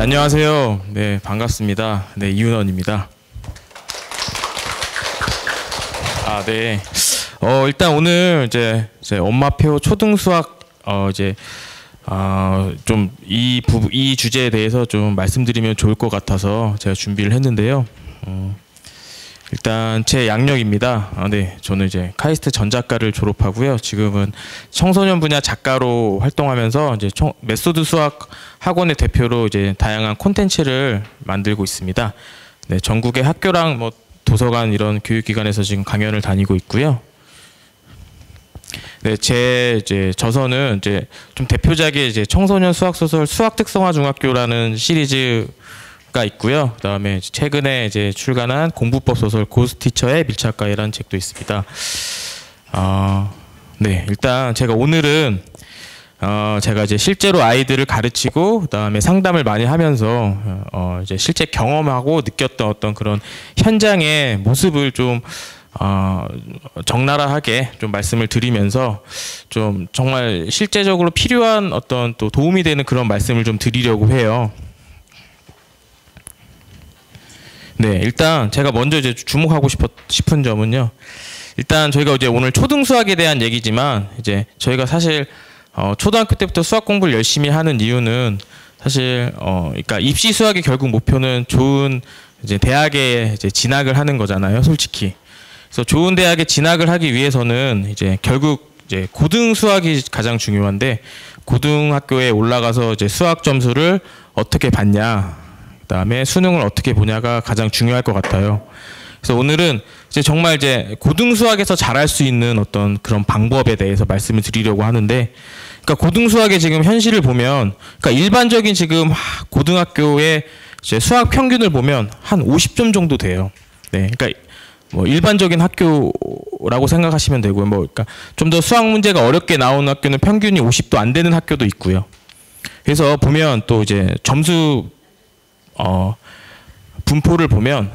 안녕하세요. 네, 반갑습니다. 네, 이윤원입니다. 네. 일단 오늘 이제 엄마표 초등수학 좀 이 주제에 대해서 좀 말씀드리면 좋을 것 같아서 제가 준비를 했는데요. 일단 제 양력입니다. 네, 저는 이제 카이스트 전작가를 졸업하고요. 지금은 청소년 분야 작가로 활동하면서 이제 메소드 수학 학원의 대표로 이제 다양한 콘텐츠를 만들고 있습니다. 네, 전국의 학교랑 뭐 도서관 이런 교육기관에서 지금 강연을 다니고 있고요. 네, 제 저서는 이제 좀 대표작의 이제 청소년 수학 소설 수학 특성화 중학교라는 시리즈가 있고요. 그다음에 최근에 이제 출간한 공부법 소설 고스티처의 밀착가이라는 책도 있습니다. 네, 일단 제가 오늘은 제가 이제 실제로 아이들을 가르치고 그다음에 상담을 많이 하면서 이제 실제 경험하고 느꼈던 어떤 그런 현장의 모습을 좀 적나라하게 좀 말씀을 드리면서 좀 정말 실제적으로 필요한 어떤 또 도움이 되는 그런 말씀을 좀 드리려고 해요. 네, 일단 제가 먼저 이제 주목하고 싶은 점은요. 일단 저희가 이제 오늘 초등수학에 대한 얘기지만 이제 저희가 사실 초등학교 때부터 수학 공부를 열심히 하는 이유는 사실 그러니까 입시 수학의 결국 목표는 좋은 이제 대학에 이제 진학을 하는 거잖아요, 솔직히. 그래서 좋은 대학에 진학을 하기 위해서는 이제 결국 이제 고등 수학이 가장 중요한데 고등학교에 올라가서 이제 수학 점수를 어떻게 받냐, 그다음에 수능을 어떻게 보냐가 가장 중요할 것 같아요. 그래서 오늘은 이제 정말 이제 고등 수학에서 잘할 수 있는 어떤 그런 방법에 대해서 말씀을 드리려고 하는데, 그러니까 고등 수학의 지금 현실을 보면, 그러니까 일반적인 지금 고등학교의 이제 수학 평균을 보면 한 50점 정도 돼요. 네, 그러니까 뭐 일반적인 학교라고 생각하시면 되고요. 뭐 그러니까 좀 더 수학 문제가 어렵게 나오는 학교는 평균이 50도 안 되는 학교도 있고요. 그래서 보면 또 이제 점수 분포를 보면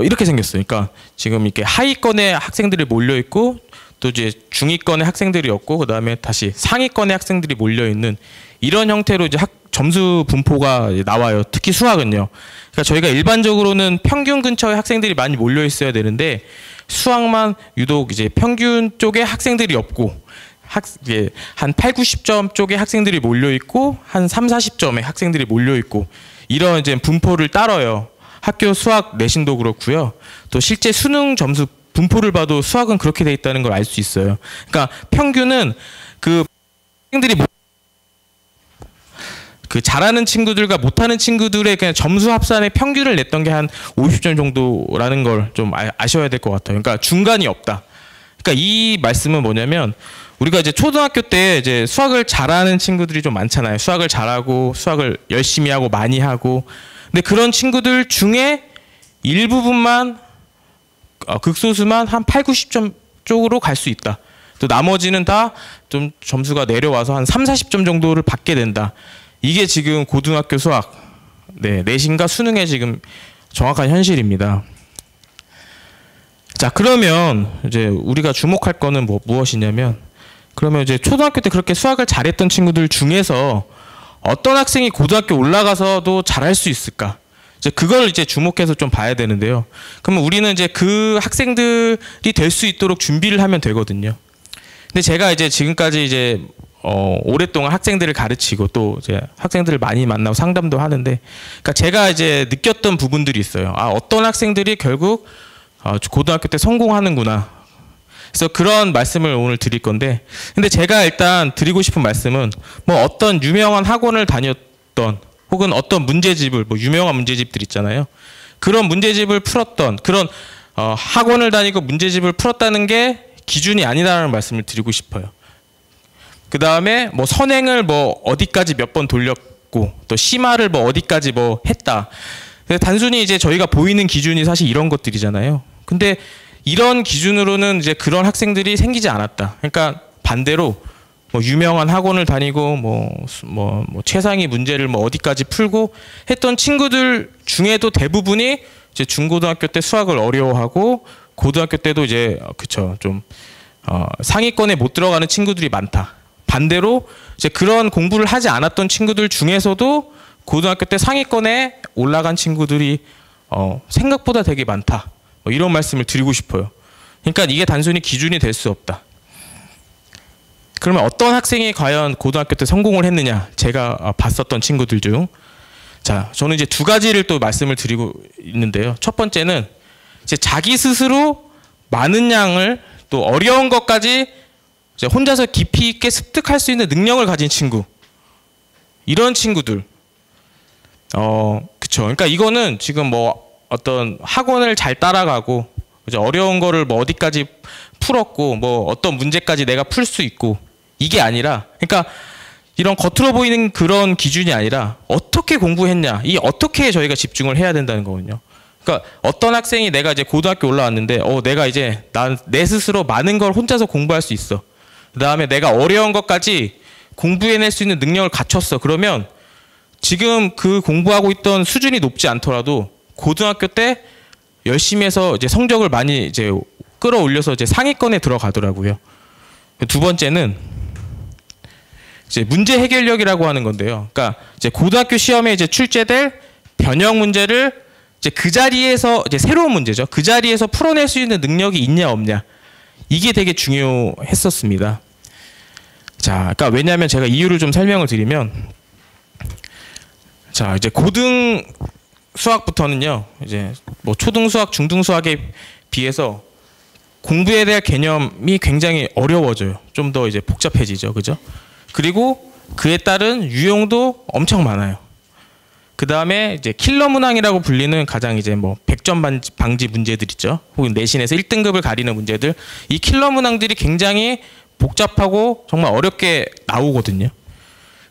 이렇게 생겼어요. 그러니까 지금 이렇게 하위권의 학생들이 몰려 있고 또 이제 중위권의 학생들이 없고 그다음에 다시 상위권의 학생들이 몰려 있는 이런 형태로 이제 점수 분포가 나와요. 특히 수학은요. 그러니까 저희가 일반적으로는 평균 근처에 학생들이 많이 몰려 있어야 되는데 수학만 유독 이제 평균 쪽에 학생들이 없고 한 8, 90점 쪽에 학생들이 몰려 있고 한 3, 40점에 학생들이 몰려 있고 이런 이제 분포를 따라요. 학교 수학 내신도 그렇고요. 또 실제 수능 점수 분포를 봐도 수학은 그렇게 돼 있다는 걸 알 수 있어요. 그러니까 평균은 그 학생들이 그 잘하는 친구들과 못하는 친구들의 그냥 점수 합산의 평균을 냈던 게 한 50점 정도라는 걸 좀 아셔야 될 것 같아요. 그러니까 중간이 없다. 그러니까 이 말씀은 뭐냐면 우리가 이제 초등학교 때 이제 수학을 잘하는 친구들이 좀 많잖아요. 수학을 잘하고 수학을 열심히 하고 많이 하고. 근데 그런 친구들 중에 일부분만 극소수만 한 8, 90점 쪽으로 갈 수 있다. 또 나머지는 다 좀 점수가 내려와서 한 3, 40점 정도를 받게 된다. 이게 지금 고등학교 수학 내신과 수능의 지금 정확한 현실입니다. 자, 그러면 이제 우리가 주목할 거는 무엇이냐면, 그러면 이제 초등학교 때 그렇게 수학을 잘했던 친구들 중에서 어떤 학생이 고등학교 올라가서도 잘할 수 있을까? 이제 그걸 이제 주목해서 좀 봐야 되는데요. 그러면 우리는 이제 그 학생들이 될 수 있도록 준비를 하면 되거든요. 근데 제가 이제 지금까지 이제 오랫동안 학생들을 가르치고 또 이제 학생들을 많이 만나고 상담도 하는데, 그러니까 제가 이제 느꼈던 부분들이 있어요. 어떤 학생들이 결국 고등학교 때 성공하는구나. 그래서 그런 말씀을 오늘 드릴 건데, 근데 제가 일단 드리고 싶은 말씀은 뭐 어떤 유명한 학원을 다녔던 혹은 어떤 문제집을 뭐 유명한 문제집들 있잖아요. 그런 문제집을 풀었던 그런 학원을 다니고 문제집을 풀었다는 게 기준이 아니다라는 말씀을 드리고 싶어요. 그 다음에 뭐 선행을 뭐 어디까지 몇 번 돌렸고 또 심화를 뭐 어디까지 뭐 했다. 단순히 이제 저희가 보이는 기준이 사실 이런 것들이잖아요. 근데 이런 기준으로는 이제 그런 학생들이 생기지 않았다. 그러니까 반대로 뭐 유명한 학원을 다니고 뭐 최상위 문제를 뭐 어디까지 풀고 했던 친구들 중에도 대부분이 이제 중고등학교 때 수학을 어려워하고 고등학교 때도 이제 좀 상위권에 못 들어가는 친구들이 많다. 반대로 이제 그런 공부를 하지 않았던 친구들 중에서도 고등학교 때 상위권에 올라간 친구들이 생각보다 되게 많다. 뭐 이런 말씀을 드리고 싶어요. 그러니까 이게 단순히 기준이 될 수 없다. 그러면 어떤 학생이 과연 고등학교 때 성공을 했느냐? 제가 봤었던 친구들 중, 자, 저는 이제 두 가지를 또 말씀을 드리고 있는데요. 첫 번째는 이제 자기 스스로 많은 양을 또 어려운 것까지 이제 혼자서 깊이 있게 습득할 수 있는 능력을 가진 친구, 이런 친구들, 그쵸. 그러니까 이거는 지금 뭐 어떤 학원을 잘 따라가고 어려운 거를 뭐 어디까지 풀었고 뭐 어떤 문제까지 내가 풀 수 있고, 이게 아니라, 그러니까 이런 겉으로 보이는 그런 기준이 아니라 어떻게 공부했냐, 이 어떻게에 저희가 집중을 해야 된다는 거거든요. 그러니까 어떤 학생이 내가 이제 고등학교 올라왔는데 내가 이제 내 스스로 많은 걸 혼자서 공부할 수 있어. 그다음에 내가 어려운 것까지 공부해낼 수 있는 능력을 갖췄어. 그러면 지금 그 공부하고 있던 수준이 높지 않더라도 고등학교 때 열심히 해서 이제 성적을 많이 이제 끌어올려서 이제 상위권에 들어가더라고요. 두 번째는 이제 문제 해결력이라고 하는 건데요. 그러니까 이제 고등학교 시험에 이제 출제될 변형 문제를 이제 그 자리에서 이제 새로운 문제죠. 그 자리에서 풀어낼 수 있는 능력이 있냐 없냐. 이게 되게 중요했었습니다. 자, 그러니까 왜냐하면 제가 이유를 좀 설명을 드리면, 자, 이제 고등 수학부터는요, 이제 뭐 초등 수학, 중등 수학에 비해서 공부에 대한 개념이 굉장히 어려워져요. 좀 더 이제 복잡해지죠, 그죠? 그리고 그에 따른 유형도 엄청 많아요. 그 다음에 이제 킬러 문항이라고 불리는 가장 이제 뭐 100점 방지 문제들 있죠. 혹은 내신에서 1등급을 가리는 문제들. 이 킬러 문항들이 굉장히 복잡하고 정말 어렵게 나오거든요.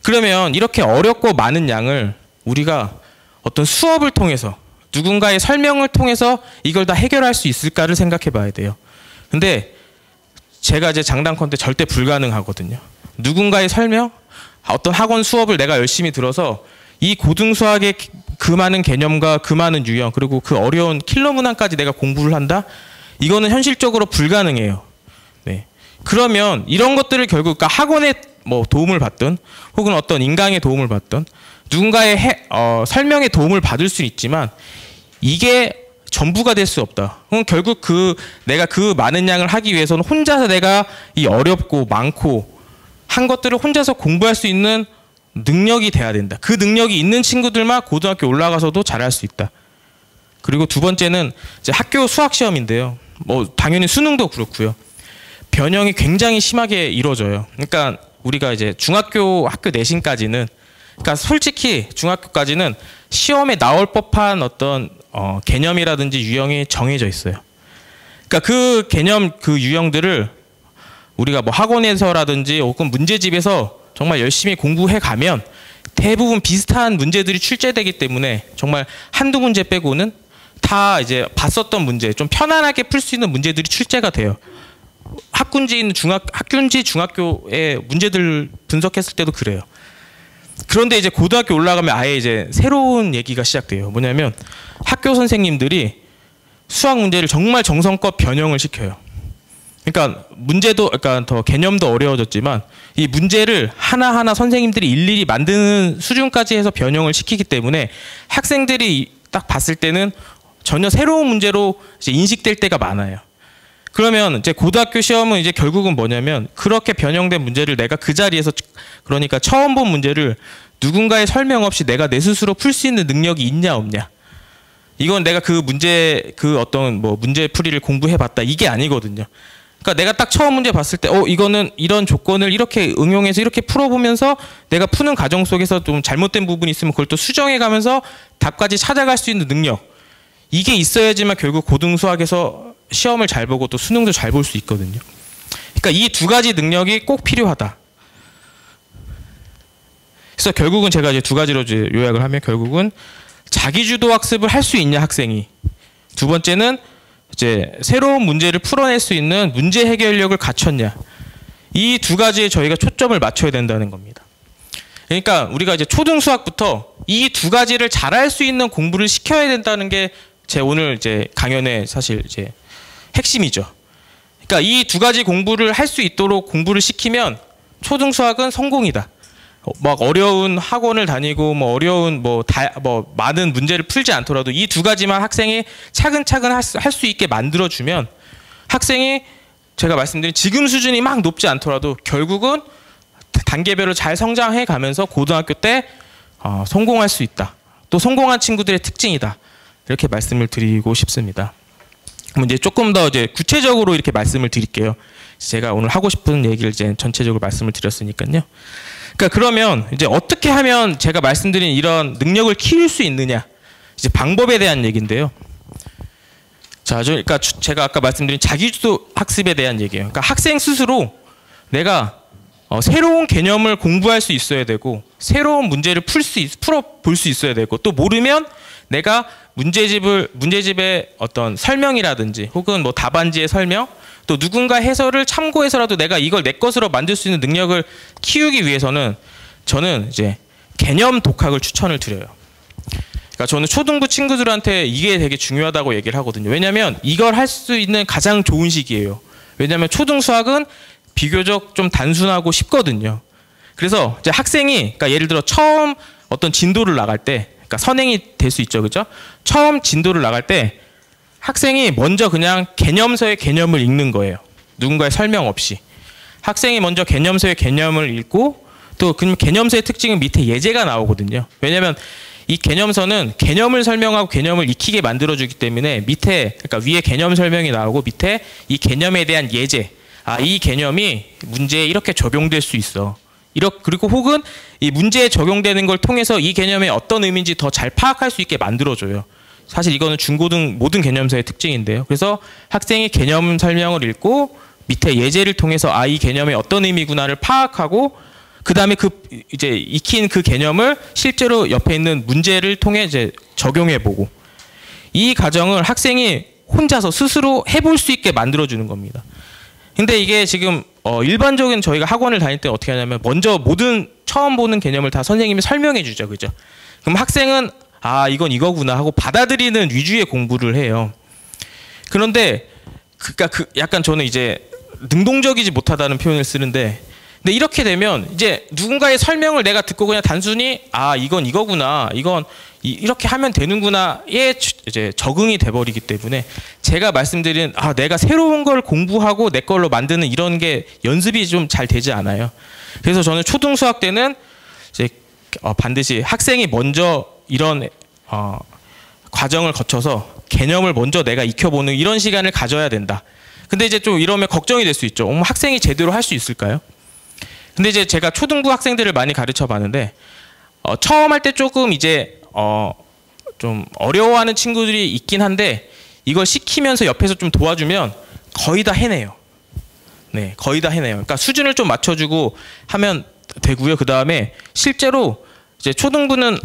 그러면 이렇게 어렵고 많은 양을 우리가 어떤 수업을 통해서, 누군가의 설명을 통해서 이걸 다 해결할 수 있을까를 생각해 봐야 돼요. 근데 제가 이제 장담컨대 절대 불가능하거든요. 누군가의 설명, 어떤 학원 수업을 내가 열심히 들어서 이 고등 수학의 그 많은 개념과 그 많은 유형, 그리고 그 어려운 킬러 문항까지 내가 공부를 한다? 이거는 현실적으로 불가능해요. 네. 그러면 이런 것들을 결국 그러니까 학원의 뭐 도움을 받든 혹은 어떤 인강의 도움을 받든 누군가의 설명의 도움을 받을 수는 있지만 이게 전부가 될 수 없다. 그럼 결국 내가 그 많은 양을 하기 위해서는 혼자서 내가 이 어렵고 많고 한 것들을 혼자서 공부할 수 있는 능력이 돼야 된다. 그 능력이 있는 친구들만 고등학교 올라가서도 잘할 수 있다. 그리고 두 번째는 이제 학교 수학 시험인데요. 뭐 당연히 수능도 그렇고요. 변형이 굉장히 심하게 이루어져요. 그러니까 우리가 이제 중학교 학교 내신까지는, 그러니까 솔직히 중학교까지는 시험에 나올 법한 어떤 개념이라든지 유형이 정해져 있어요. 그러니까 그 개념, 그 유형들을 우리가 뭐 학원에서라든지 혹은 문제집에서 정말 열심히 공부해 가면 대부분 비슷한 문제들이 출제되기 때문에 정말 한두 문제 빼고는 다 이제 봤었던 문제, 좀 편안하게 풀 수 있는 문제들이 출제가 돼요. 학군지 중학교의 문제들 분석했을 때도 그래요. 그런데 이제 고등학교 올라가면 아예 이제 새로운 얘기가 시작돼요. 뭐냐면 학교 선생님들이 수학 문제를 정말 정성껏 변형을 시켜요. 그러니까 문제도, 그러니까 더 개념도 어려워졌지만 이 문제를 하나하나 선생님들이 일일이 만드는 수준까지 해서 변형을 시키기 때문에 학생들이 딱 봤을 때는 전혀 새로운 문제로 이제 인식될 때가 많아요. 그러면 이제 고등학교 시험은 이제 결국은 뭐냐면 그렇게 변형된 문제를 내가 그 자리에서, 그러니까 처음 본 문제를 누군가의 설명 없이 내가 내 스스로 풀 수 있는 능력이 있냐 없냐. 이건 내가 그 문제, 그 어떤 뭐 문제풀이를 공부해봤다, 이게 아니거든요. 그러니까 내가 딱 처음 문제 봤을 때 이거는 이런 조건을 이렇게 응용해서 이렇게 풀어보면서 내가 푸는 과정 속에서 좀 잘못된 부분이 있으면 그걸 또 수정해가면서 답까지 찾아갈 수 있는 능력, 이게 있어야지만 결국 고등수학에서 시험을 잘 보고 또 수능도 잘 볼 수 있거든요. 그러니까 이 두 가지 능력이 꼭 필요하다. 그래서 결국은 제가 이제 두 가지로 이제 요약을 하면, 결국은 자기주도 학습을 할 수 있냐 학생이, 두 번째는 이제 새로운 문제를 풀어낼 수 있는 문제 해결력을 갖췄냐, 이 두 가지에 저희가 초점을 맞춰야 된다는 겁니다. 그러니까 우리가 이제 초등 수학부터 이 두 가지를 잘할 수 있는 공부를 시켜야 된다는 게 제 오늘 이제 강연의 사실 이제 핵심이죠. 그러니까 이 두 가지 공부를 할 수 있도록 공부를 시키면 초등 수학은 성공이다. 막 어려운 학원을 다니고 뭐 어려운 뭐 많은 문제를 풀지 않더라도 이 두 가지만 학생이 차근차근 할 수 있게 만들어주면 학생이 제가 말씀드린 지금 수준이 막 높지 않더라도 결국은 단계별로 잘 성장해 가면서 고등학교 때 성공할 수 있다. 또 성공한 친구들의 특징이다. 이렇게 말씀을 드리고 싶습니다. 그럼 이제 조금 더 이제 구체적으로 이렇게 말씀을 드릴게요. 제가 오늘 하고 싶은 얘기를 이제 전체적으로 말씀을 드렸으니까요. 그러니까 그러면 이제 어떻게 하면 제가 말씀드린 이런 능력을 키울 수 있느냐? 이제 방법에 대한 얘기인데요. 자, 그러니까 제가 아까 말씀드린 자기주도 학습에 대한 얘기예요. 그러니까 학생 스스로 내가 새로운 개념을 공부할 수 있어야 되고 새로운 문제를 풀어볼 수 있어야 되고 또 모르면 내가 문제집의 어떤 설명이라든지 혹은 뭐 답안지의 설명 또 누군가 해설을 참고해서라도 내가 이걸 내 것으로 만들 수 있는 능력을 키우기 위해서는 저는 이제 개념 독학을 추천을 드려요. 그러니까 저는 초등부 친구들한테 이게 되게 중요하다고 얘기를 하거든요. 왜냐하면 이걸 할 수 있는 가장 좋은 시기예요. 왜냐하면 초등 수학은 비교적 좀 단순하고 쉽거든요. 그래서 이제 학생이 그러니까 예를 들어 처음 어떤 진도를 나갈 때 그러니까 선행이 될 수 있죠. 그죠? 처음 진도를 나갈 때 학생이 먼저 그냥 개념서의 개념을 읽는 거예요. 누군가의 설명 없이. 학생이 먼저 개념서의 개념을 읽고 또 그 개념서의 특징은 밑에 예제가 나오거든요. 왜냐하면 이 개념서는 개념을 설명하고 개념을 익히게 만들어주기 때문에 밑에 그러니까 위에 개념 설명이 나오고 밑에 이 개념에 대한 예제. 이 개념이 문제에 이렇게 적용될 수 있어. 그리고 혹은 이 문제에 적용되는 걸 통해서 이 개념이 어떤 의미인지 더 잘 파악할 수 있게 만들어줘요. 사실 이거는 중고등 모든 개념서의 특징인데요. 그래서 학생이 개념 설명을 읽고 밑에 예제를 통해서 이 개념이 어떤 의미구나를 파악하고 그 다음에 이제 익힌 그 개념을 실제로 옆에 있는 문제를 통해 이제 적용해보고 이 과정을 학생이 혼자서 스스로 해볼 수 있게 만들어주는 겁니다. 근데 이게 지금 일반적인 저희가 학원을 다닐 때 어떻게 하냐면 먼저 모든 처음 보는 개념을 다 선생님이 설명해 주죠. 그죠? 그럼 학생은 이건 이거구나 하고 받아들이는 위주의 공부를 해요. 그런데 그러니까 약간 저는 이제 능동적이지 못하다는 표현을 쓰는데 근데 이렇게 되면 이제 누군가의 설명을 내가 듣고 그냥 단순히 이건 이거구나 이건 이렇게 하면 되는구나에 이제 적응이 돼버리기 때문에 제가 말씀드린 내가 새로운 걸 공부하고 내 걸로 만드는 이런 게 연습이 좀 잘 되지 않아요. 그래서 저는 초등 수학 때는 이제 반드시 학생이 먼저 이런 과정을 거쳐서 개념을 먼저 내가 익혀보는 이런 시간을 가져야 된다. 근데 이제 좀 이러면 걱정이 될 수 있죠. 학생이 제대로 할 수 있을까요? 근데 이제 제가 초등부 학생들을 많이 가르쳐 봤는데 처음 할 때 조금 이제 좀 어려워하는 친구들이 있긴 한데 이걸 시키면서 옆에서 좀 도와주면 거의 다 해내요. 네, 거의 다 해내요. 그러니까 수준을 좀 맞춰주고 하면 되고요. 그 다음에 실제로 이제 초등부는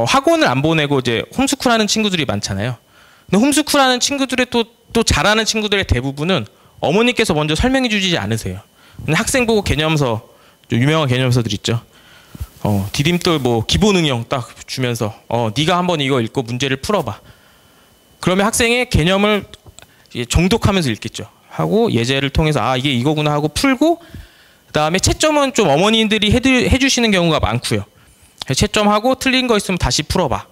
학원을 안 보내고 이제 홈스쿨하는 친구들이 많잖아요. 근데 홈스쿨하는 친구들의 또 잘하는 친구들의 대부분은 어머니께서 먼저 설명해 주지 않으세요. 근데 학생 보고 개념서 좀 유명한 개념서들 있죠. 디딤돌 뭐 기본 응용 딱 주면서 네가 한번 이거 읽고 문제를 풀어봐. 그러면 학생의 개념을 정독하면서 읽겠죠. 하고 예제를 통해서 이게 이거구나 하고 풀고 그다음에 채점은 좀 어머니들이 해주시는 경우가 많고요. 채점하고 틀린 거 있으면 다시 풀어봐.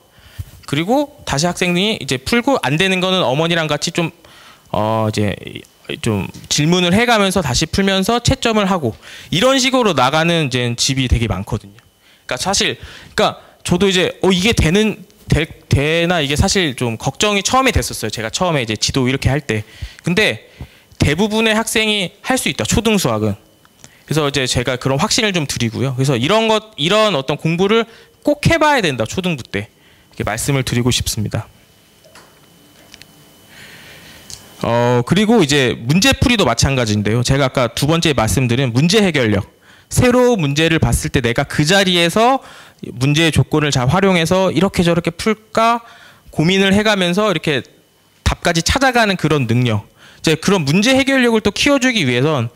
그리고 다시 학생이 이제 풀고 안 되는 거는 어머니랑 같이 좀 이제 좀 질문을 해가면서 다시 풀면서 채점을 하고 이런 식으로 나가는 이제 집이 되게 많거든요. 그러니까 사실 저도 이제 이게 되나 이게 사실 좀 걱정이 처음에 됐었어요. 제가 처음에 이제 지도 이렇게 할 때. 근데 대부분의 학생이 할 수 있다. 초등 수학은. 그래서 이제 제가 그런 확신을 좀 드리고요. 그래서 이런 어떤 공부를 꼭 해봐야 된다. 초등부 때 이렇게 말씀을 드리고 싶습니다. 그리고 이제 문제풀이도 마찬가지인데요. 제가 아까 두 번째 말씀드린 문제 해결력. 새로운 문제를 봤을 때 내가 그 자리에서 문제의 조건을 잘 활용해서 이렇게 저렇게 풀까 고민을 해가면서 이렇게 답까지 찾아가는 그런 능력. 이제 그런 문제 해결력을 또 키워주기 위해선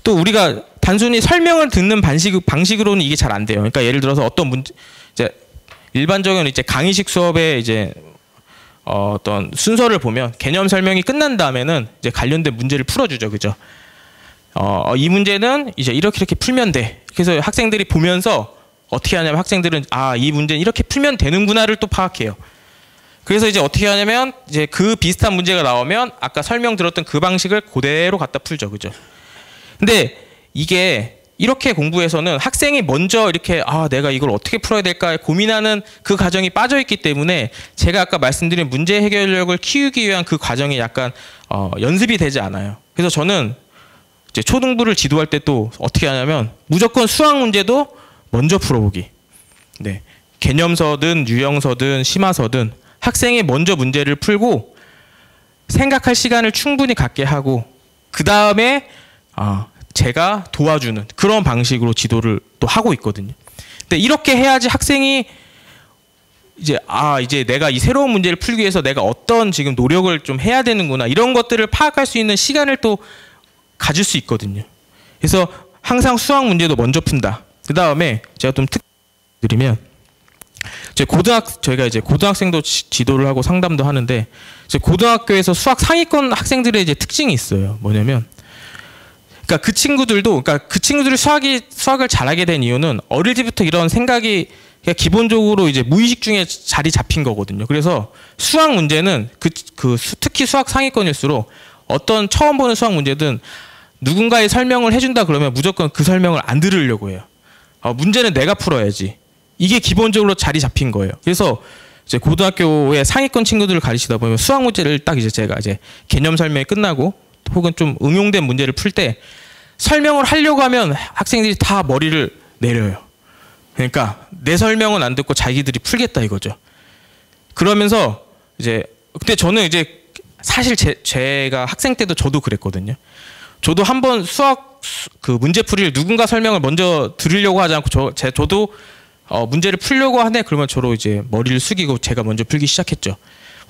또 우리가 단순히 설명을 듣는 방식으로는 이게 잘 안 돼요. 그러니까 예를 들어서 어떤 문제, 이제 일반적인 이제 강의식 수업에 이제 어떤 순서를 보면 개념 설명이 끝난 다음에는 이제 관련된 문제를 풀어주죠, 그죠? 이 문제는 이제 이렇게 풀면 돼. 그래서 학생들이 보면서 어떻게 하냐면 학생들은 이 문제는 이렇게 풀면 되는구나를 또 파악해요. 그래서 이제 어떻게 하냐면 이제 그 비슷한 문제가 나오면 아까 설명 들었던 그 방식을 그대로 갖다 풀죠. 그죠? 근데 이게 이렇게 공부해서는 학생이 먼저 이렇게 내가 이걸 어떻게 풀어야 될까 고민하는 그 과정이 빠져 있기 때문에 제가 아까 말씀드린 문제 해결력을 키우기 위한 그 과정이 약간 연습이 되지 않아요. 그래서 저는 이제 초등부를 지도할 때 또 어떻게 하냐면 무조건 수학 문제도 먼저 풀어보기. 네. 개념서든 유형서든 심화서든 학생이 먼저 문제를 풀고 생각할 시간을 충분히 갖게 하고 그 다음에 제가 도와주는 그런 방식으로 지도를 또 하고 있거든요. 근데 이렇게 해야지 학생이 이제 이제 내가 이 새로운 문제를 풀기 위해서 내가 어떤 지금 노력을 좀 해야 되는구나 이런 것들을 파악할 수 있는 시간을 또 가질 수 있거든요. 그래서 항상 수학 문제도 먼저 푼다. 그 다음에 제가 좀 드리면 저희가 이제 고등학생도 지도를 하고 상담도 하는데 이제 고등학교에서 수학 상위권 학생들의 이제 특징이 있어요. 뭐냐면 그러니까 그 친구들이 수학을 잘하게 된 이유는 어릴 때부터 이런 생각이 기본적으로 이제 무의식 중에 자리 잡힌 거거든요. 그래서 수학 문제는 특히 수학 상위권일수록 어떤 처음 보는 수학 문제든 누군가의 설명을 해준다 그러면 무조건 그 설명을 안 들으려고 해요. 문제는 내가 풀어야지. 이게 기본적으로 자리 잡힌 거예요. 그래서 이제 고등학교의 상위권 친구들을 가르치다 보면 수학 문제를 딱 이제 제가 이제 개념 설명이 끝나고 혹은 좀 응용된 문제를 풀 때 설명을 하려고 하면 학생들이 다 머리를 내려요. 그러니까 내 설명은 안 듣고 자기들이 풀겠다 이거죠. 그러면서 이제 근데 저는 이제 사실 제가 학생 때도 저도 그랬거든요. 저도 한번 수학 그 문제풀이를 누군가 설명을 먼저 들으려고 하지 않고 저도 문제를 풀려고 하네 그러면 저로 이제 머리를 숙이고 제가 먼저 풀기 시작했죠.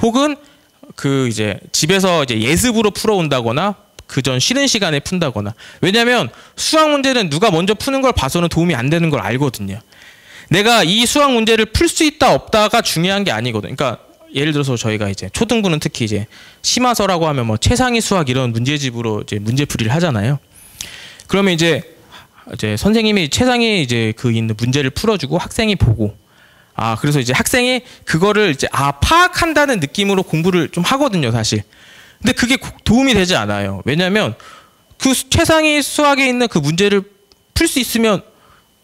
혹은 그 이제 집에서 이제 예습으로 풀어온다거나 그 전 쉬는 시간에 푼다거나. 왜냐하면 수학 문제는 누가 먼저 푸는 걸 봐서는 도움이 안 되는 걸 알거든요. 내가 이 수학 문제를 풀 수 있다 없다가 중요한 게 아니거든요. 그러니까 예를 들어서 저희가 이제 초등부는 특히 이제 심화서라고 하면 뭐 최상위 수학 이런 문제집으로 이제 문제풀이를 하잖아요. 그러면 이제 선생님이 최상위 이제 그 있는 문제를 풀어주고 학생이 보고 그래서 이제 학생이 그거를 이제 파악한다는 느낌으로 공부를 좀 하거든요, 사실. 근데 그게 도움이 되지 않아요. 왜냐하면 그 최상위 수학에 있는 그 문제를 풀 수 있으면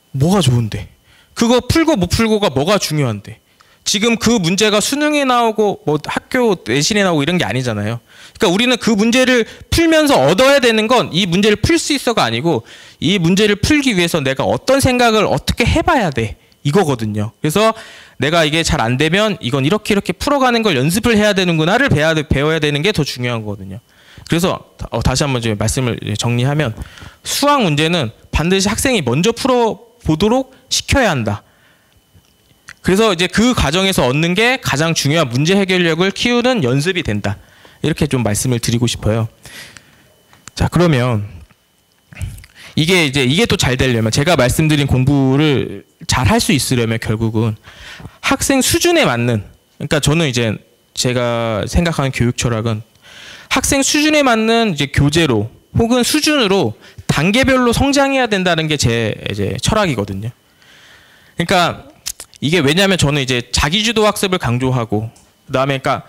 뭐가 좋은데? 그거 풀고 못 풀고가 뭐가 중요한데? 지금 그 문제가 수능에 나오고 뭐 학교 내신에 나오고 이런 게 아니잖아요. 그러니까 우리는 그 문제를 풀면서 얻어야 되는 건 이 문제를 풀 수 있어가 아니고 이 문제를 풀기 위해서 내가 어떤 생각을 어떻게 해봐야 돼 이거거든요. 그래서 내가 이게 잘 안 되면 이건 이렇게 풀어가는 걸 연습을 해야 되는구나를 배워야 되는 게 더 중요한 거거든요. 그래서 다시 한번 좀 말씀을 정리하면 수학 문제는 반드시 학생이 먼저 풀어보도록 시켜야 한다. 그래서 이제 그 과정에서 얻는 게 가장 중요한 문제 해결력을 키우는 연습이 된다. 이렇게 좀 말씀을 드리고 싶어요. 자, 그러면 이게 또 잘 되려면 제가 말씀드린 공부를 잘 할 수 있으려면 결국은 학생 수준에 맞는, 그러니까 저는 이제 제가 생각하는 교육 철학은 학생 수준에 맞는 이제 교재로 혹은 수준으로 단계별로 성장해야 된다는 게 제 이제 철학이거든요. 그러니까 이게 왜냐하면 저는 이제 자기주도 학습을 강조하고 그다음에 그러니까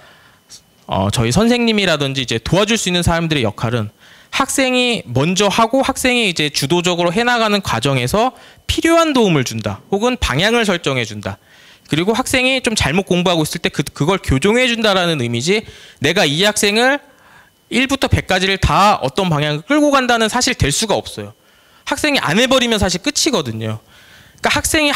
저희 선생님이라든지 이제 도와줄 수 있는 사람들의 역할은 학생이 먼저 하고 학생이 이제 주도적으로 해나가는 과정에서 필요한 도움을 준다. 혹은 방향을 설정해 준다. 그리고 학생이 좀 잘못 공부하고 있을 때 그걸 교정해 준다라는 의미지 내가 이 학생을 1부터 100까지를 다 어떤 방향을 끌고 간다는 사실 될 수가 없어요. 학생이 안 해버리면 사실 끝이거든요. 그러니까 학생이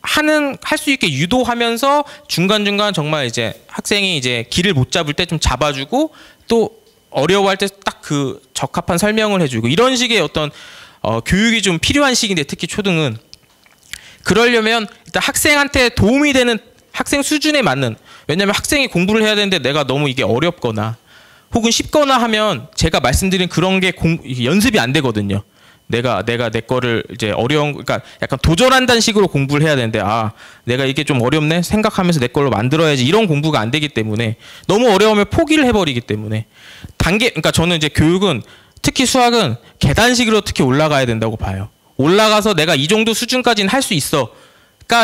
할 수 있게 유도하면서 중간중간 정말 이제 학생이 이제 길을 못 잡을 때 좀 잡아주고 또 어려워할 때 딱 그 적합한 설명을 해주고 이런 식의 어떤 교육이 좀 필요한 시기인데 특히 초등은 그러려면 일단 학생한테 도움이 되는 학생 수준에 맞는 왜냐하면 학생이 공부를 해야 되는데 내가 너무 이게 어렵거나 혹은 쉽거나 하면 제가 말씀드린 그런 게 연습이 안 되거든요. 내가 내 거를 이제 그러니까 약간 도전한다는 식으로 공부를 해야 되는데 내가 이게 좀 어렵네 생각하면서 내 걸로 만들어야지 이런 공부가 안 되기 때문에 너무 어려우면 포기를 해버리기 때문에 그러니까 저는 이제 교육은 특히 수학은 계단식으로 특히 올라가야 된다고 봐요. 올라가서 내가 이 정도 수준까지는 할 수 있어.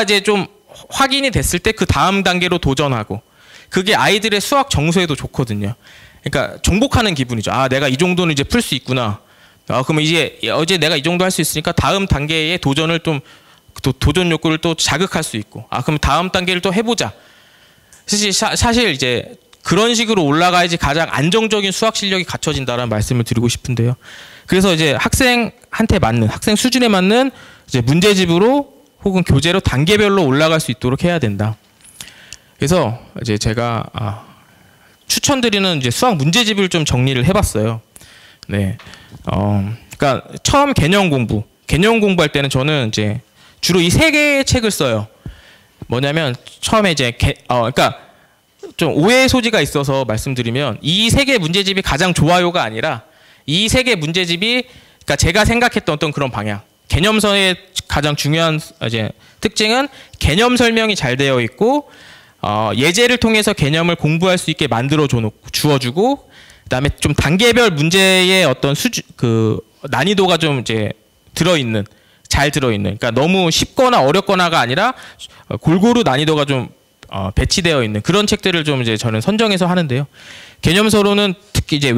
이제 좀 확인이 됐을 때 그 다음 단계로 도전하고, 그게 아이들의 수학 정서에도 좋거든요. 그러니까 정복하는 기분이죠. 아, 내가 이 정도는 이제 풀 수 있구나. 그러면 이제 어제 내가 이 정도 할 수 있으니까 다음 단계의 도전을 좀, 또 도전 욕구를 또 자극할 수 있고, 그럼 다음 단계를 또 해보자. 사실 이제 그런 식으로 올라가야지 가장 안정적인 수학 실력이 갖춰진다라는 말씀을 드리고 싶은데요. 그래서 이제 학생한테 맞는, 학생 수준에 맞는 이제 문제집으로 혹은 교재로 단계별로 올라갈 수 있도록 해야 된다. 그래서 이제 제가 추천드리는 이제 수학 문제집을 좀 정리를 해봤어요. 네, 그러니까 처음 개념 공부할 때는 저는 이제 주로 이 세 개의 책을 써요. 뭐냐면 처음에 이제 그러니까 좀 오해의 소지가 있어서 말씀드리면, 이 세 개의 문제집이 가장 좋아요가 아니라 이 세 개의 문제집이, 그러니까 제가 생각했던 어떤 그런 방향, 개념서의 가장 중요한 이제 특징은 개념 설명이 잘 되어 있고, 예제를 통해서 개념을 공부할 수 있게 주어주고, 그다음에 좀 단계별 문제의 어떤 난이도가 좀 이제 잘 들어있는, 그러니까 너무 쉽거나 어렵거나가 아니라 골고루 난이도가 좀 배치되어 있는 그런 책들을 좀 이제 저는 선정해서 하는데요. 개념서로는 특히 이제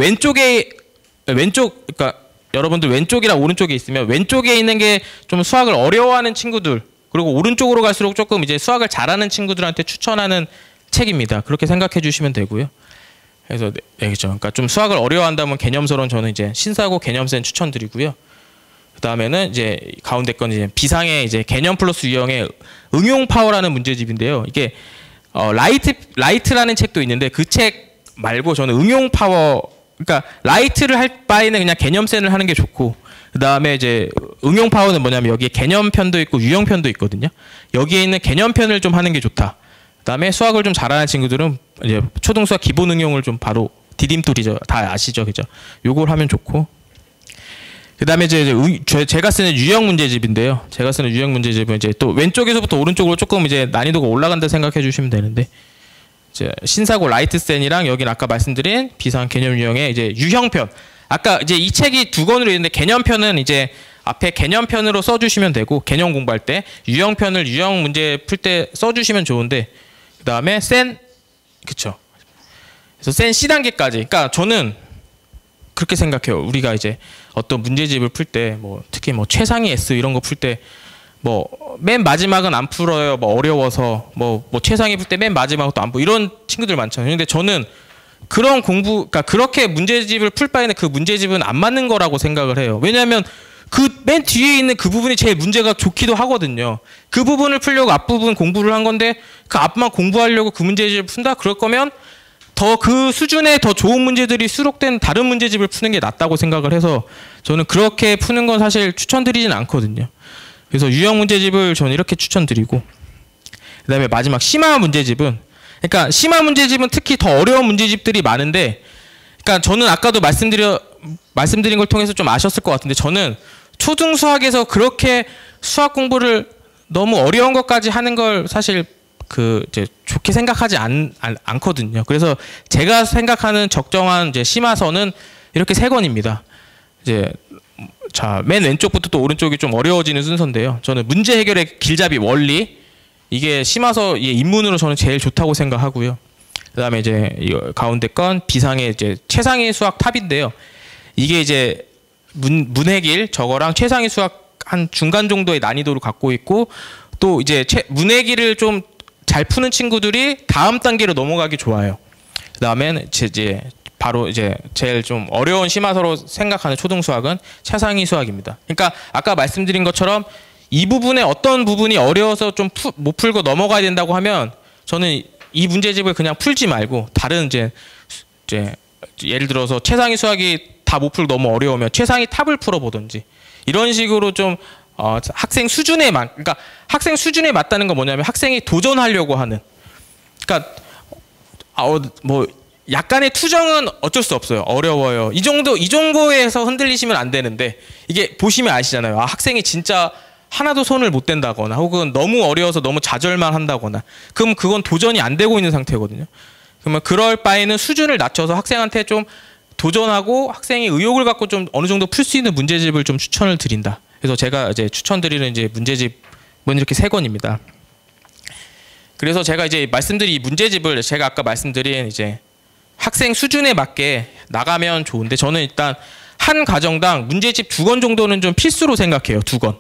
그러니까 여러분들 왼쪽이랑 오른쪽에 있으면, 왼쪽에 있는 게 좀 수학을 어려워하는 친구들, 그리고 오른쪽으로 갈수록 조금 이제 수학을 잘하는 친구들한테 추천하는 책입니다. 그렇게 생각해 주시면 되고요. 그래서 그렇죠. 그러니까 좀 수학을 어려워한다면 개념서론 저는 이제 신사고 개념센 추천드리고요. 그 다음에는 이제 가운데 건 이제 비상의 이제 개념 플러스 유형의 응용 파워라는 문제집인데요. 이게 라이트라는 책도 있는데, 그 책 말고 저는 응용 파워, 그러니까 라이트를 할 바에는 그냥 개념센을 하는 게 좋고, 그 다음에 이제 응용 파워는 뭐냐면 여기에 개념편도 있고 유형편도 있거든요. 여기에 있는 개념편을 좀 하는 게 좋다. 그 다음에 수학을 좀 잘하는 친구들은 이제 초등수학 기본 응용을 좀 바로 디딤돌이죠. 다 아시죠, 그죠? 요걸 하면 좋고. 그 다음에 이제 제가 쓰는 유형 문제집인데요. 제가 쓰는 유형 문제집은 이제 또 왼쪽에서부터 오른쪽으로 조금 이제 난이도가 올라간다 생각해 주시면 되는데, 이제 신사고 라이트센이랑 여기는 아까 말씀드린 비상 개념 유형의 이제 유형편. 아까 이제 이 책이 두 권으로 있는데, 개념편은 이제 앞에 개념편으로 써주시면 되고, 개념 공부할 때 유형편을 유형 문제 풀 때 써주시면 좋은데, 그 다음에 그쵸. 그래서 센 C단계까지. 그러니까 저는 그렇게 생각해요. 우리가 이제 어떤 문제집을 풀 때, 뭐 특히 뭐 최상위 S 이런 거 풀 때, 뭐 맨 마지막은 안 풀어요. 뭐 어려워서 뭐 최상위 풀 때 맨 마지막은 또 안 풀어, 이런 친구들 많잖아요. 근데 저는 그런 그러니까 그렇게 문제집을 풀 바에는 그 문제집은 안 맞는 거라고 생각을 해요. 왜냐하면 그 맨 뒤에 있는 그 부분이 제일 문제가 좋기도 하거든요. 그 부분을 풀려고 앞부분 공부를 한 건데, 그 앞만 공부하려고 그 문제집을 푼다? 그럴 거면 더 그 수준의 더 좋은 문제들이 수록된 다른 문제집을 푸는 게 낫다고 생각을 해서, 저는 그렇게 푸는 건 사실 추천드리진 않거든요. 그래서 유형 문제집을 저는 이렇게 추천드리고, 그 다음에 마지막 심화 문제집은, 그러니까 심화 문제집은 특히 더 어려운 문제집들이 많은데, 그러니까 저는 아까도 말씀드린 걸 통해서 좀 아셨을 것 같은데, 저는 초등 수학에서 그렇게 수학 공부를 너무 어려운 것까지 하는 걸 사실 이제 좋게 생각하지 않거든요. 그래서 제가 생각하는 적정한 이제 심화서는 이렇게 세 권입니다. 이제 맨 왼쪽부터 또 오른쪽이 좀 어려워지는 순서인데요. 저는 문제 해결의 길잡이 원리, 이게 심화서 입문으로 저는 제일 좋다고 생각하고요. 그다음에 이제 이 가운데 건 비상의 이제 최상위 수학 탑인데요. 이게 이제 문해길 저거랑 최상위 수학 한 중간 정도의 난이도를 갖고 있고, 또 이제 문해길을 좀 잘 푸는 친구들이 다음 단계로 넘어가기 좋아요. 그다음에 이제 바로 이제 제일 좀 어려운 심화서로 생각하는 초등 수학은 최상위 수학입니다. 그러니까 아까 말씀드린 것처럼 이 부분에 어떤 부분이 어려워서 좀 못 풀고 넘어가야 된다고 하면, 저는 이 문제집을 그냥 풀지 말고 다른 이제 예를 들어서 최상위 수학이 다 못 풀고 너무 어려우면 최상위 탑을 풀어보든지, 이런 식으로 좀 학생 수준에 그러니까 학생 수준에 맞다는 건 뭐냐면 학생이 도전하려고 하는, 그러니까 뭐 약간의 투정은 어쩔 수 없어요. 어려워요. 이 정도에서 흔들리시면 안 되는데, 이게 보시면 아시잖아요. 학생이 진짜 하나도 손을 못 댄다거나, 혹은 너무 어려워서 너무 좌절만 한다거나, 그럼 그건 도전이 안 되고 있는 상태거든요. 그러면 그럴 바에는 수준을 낮춰서 학생한테 좀 도전하고 학생이 의욕을 갖고 좀 어느 정도 풀 수 있는 문제집을 좀 추천을 드린다. 그래서 제가 이제 추천드리는 이제 문제집은 이렇게 세 권입니다. 그래서 제가 이제 말씀드린 이 문제집을 제가 아까 말씀드린 이제 학생 수준에 맞게 나가면 좋은데, 저는 일단 한 과정당 문제집 2권 정도는 좀 필수로 생각해요. 2권.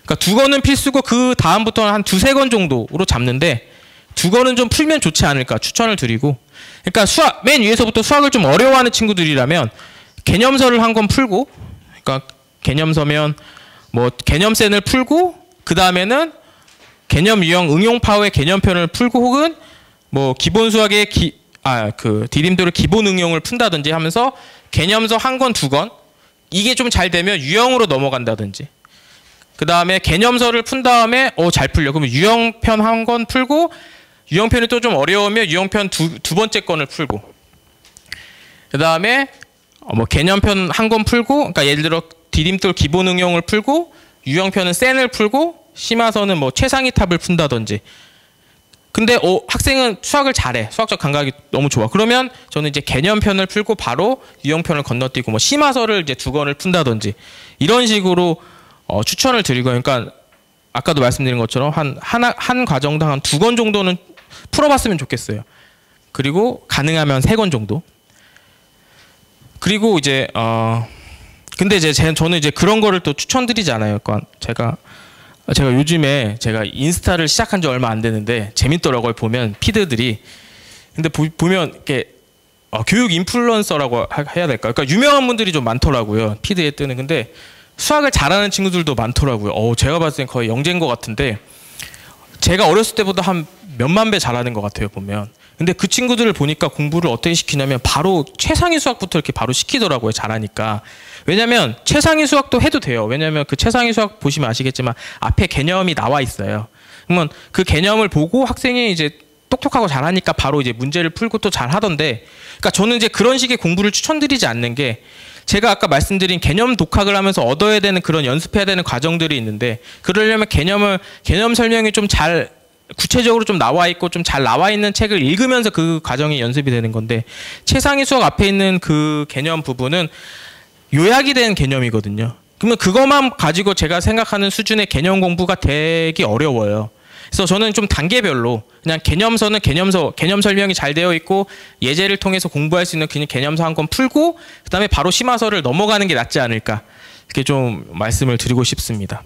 그러니까 2권은 필수고 그 다음부터는 한 2-3권 정도로 잡는데, 2권은 좀 풀면 좋지 않을까 추천을 드리고, 그러니까 수학 맨 위에서부터 수학을 좀 어려워하는 친구들이라면 개념서를 1권 풀고, 그러니까 개념서면 뭐 개념센을 풀고, 그 다음에는 개념 유형 응용 파워의 개념편을 풀고, 혹은 뭐 기본 수학의 그 디딤돌의 기본 응용을 푼다든지 하면서 개념서 1권, 2권, 이게 좀 잘 되면 유형으로 넘어간다든지, 그 다음에 개념서를 푼 다음에 잘 풀려. 그러면 유형편 1권 풀고, 유형편이 또 좀 어려우면 유형편 두 번째 권을 풀고, 그 다음에 뭐 개념편 1권 풀고, 그러니까 예를 들어 디딤돌 기본 응용을 풀고, 유형편은 센을 풀고, 심화서는 뭐 최상위 탑을 푼다든지. 근데 학생은 수학을 잘해. 수학적 감각이 너무 좋아. 그러면 저는 이제 개념편을 풀고 바로 유형편을 건너뛰고 뭐 심화서를 이제 2권을 푼다든지, 이런 식으로 추천을 드리고, 그러니까 아까도 말씀드린 것처럼 한 과정당 한 2권 정도는 풀어봤으면 좋겠어요. 그리고 가능하면 3권 정도. 그리고 이제 근데 이제 저는 이제 그런 거를 또 추천드리지 않아요. 그러니까 제가 요즘에 제가 인스타를 시작한 지 얼마 안 되는데 재밌더라고요. 보면 피드들이. 근데 보면 이렇게 교육 인플루언서라고 해야 될까요? 그러니까 유명한 분들이 좀 많더라고요. 피드에 뜨는. 근데 수학을 잘하는 친구들도 많더라고요. 제가 봤을 땐 거의 영재인 것 같은데, 제가 어렸을 때보다 한 몇만 배 잘하는 것 같아요, 보면. 근데 그 친구들을 보니까 공부를 어떻게 시키냐면 바로 최상위 수학부터 이렇게 바로 시키더라고요, 잘하니까. 왜냐면 최상위 수학도 해도 돼요. 왜냐면 그 최상위 수학 보시면 아시겠지만 앞에 개념이 나와 있어요. 그러면 그 개념을 보고 학생이 이제 똑똑하고 잘하니까 바로 이제 문제를 풀고 또 잘하던데, 그러니까 저는 이제 그런 식의 공부를 추천드리지 않는 게, 제가 아까 말씀드린 개념 독학을 하면서 얻어야 되는 그런 연습해야 되는 과정들이 있는데, 그러려면 개념 설명이 좀 잘 구체적으로 좀 나와 있고 좀 잘 나와 있는 책을 읽으면서 그 과정이 연습이 되는 건데, 최상위 수학 앞에 있는 그 개념 부분은 요약이 된 개념이거든요. 그러면 그것만 가지고 제가 생각하는 수준의 개념 공부가 되게 어려워요. 그래서 저는 좀 단계별로 그냥 개념서는 개념 설명이 잘 되어 있고 예제를 통해서 공부할 수 있는 그냥 개념서 1권 풀고, 그 다음에 바로 심화서를 넘어가는 게 낫지 않을까, 이렇게 좀 말씀을 드리고 싶습니다.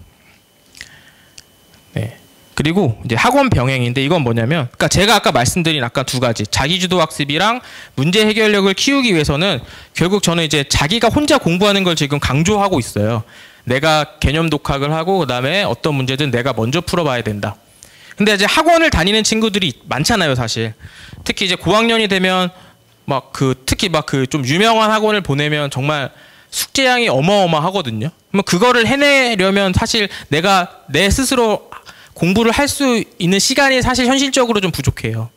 네. 그리고 이제 학원 병행인데, 이건 뭐냐면, 그러니까 제가 아까 말씀드린 아까 2가지, 자기주도 학습이랑 문제 해결력을 키우기 위해서는 결국 저는 이제 자기가 혼자 공부하는 걸 지금 강조하고 있어요. 내가 개념 독학을 하고 그 다음에 어떤 문제든 내가 먼저 풀어봐야 된다. 근데 이제 학원을 다니는 친구들이 많잖아요, 사실. 특히 이제 고학년이 되면 특히 좀 유명한 학원을 보내면 정말 숙제량이 어마어마하거든요. 그러면 그거를 해내려면 사실 내가 내 스스로 공부를 할 수 있는 시간이 사실 현실적으로 좀 부족해요.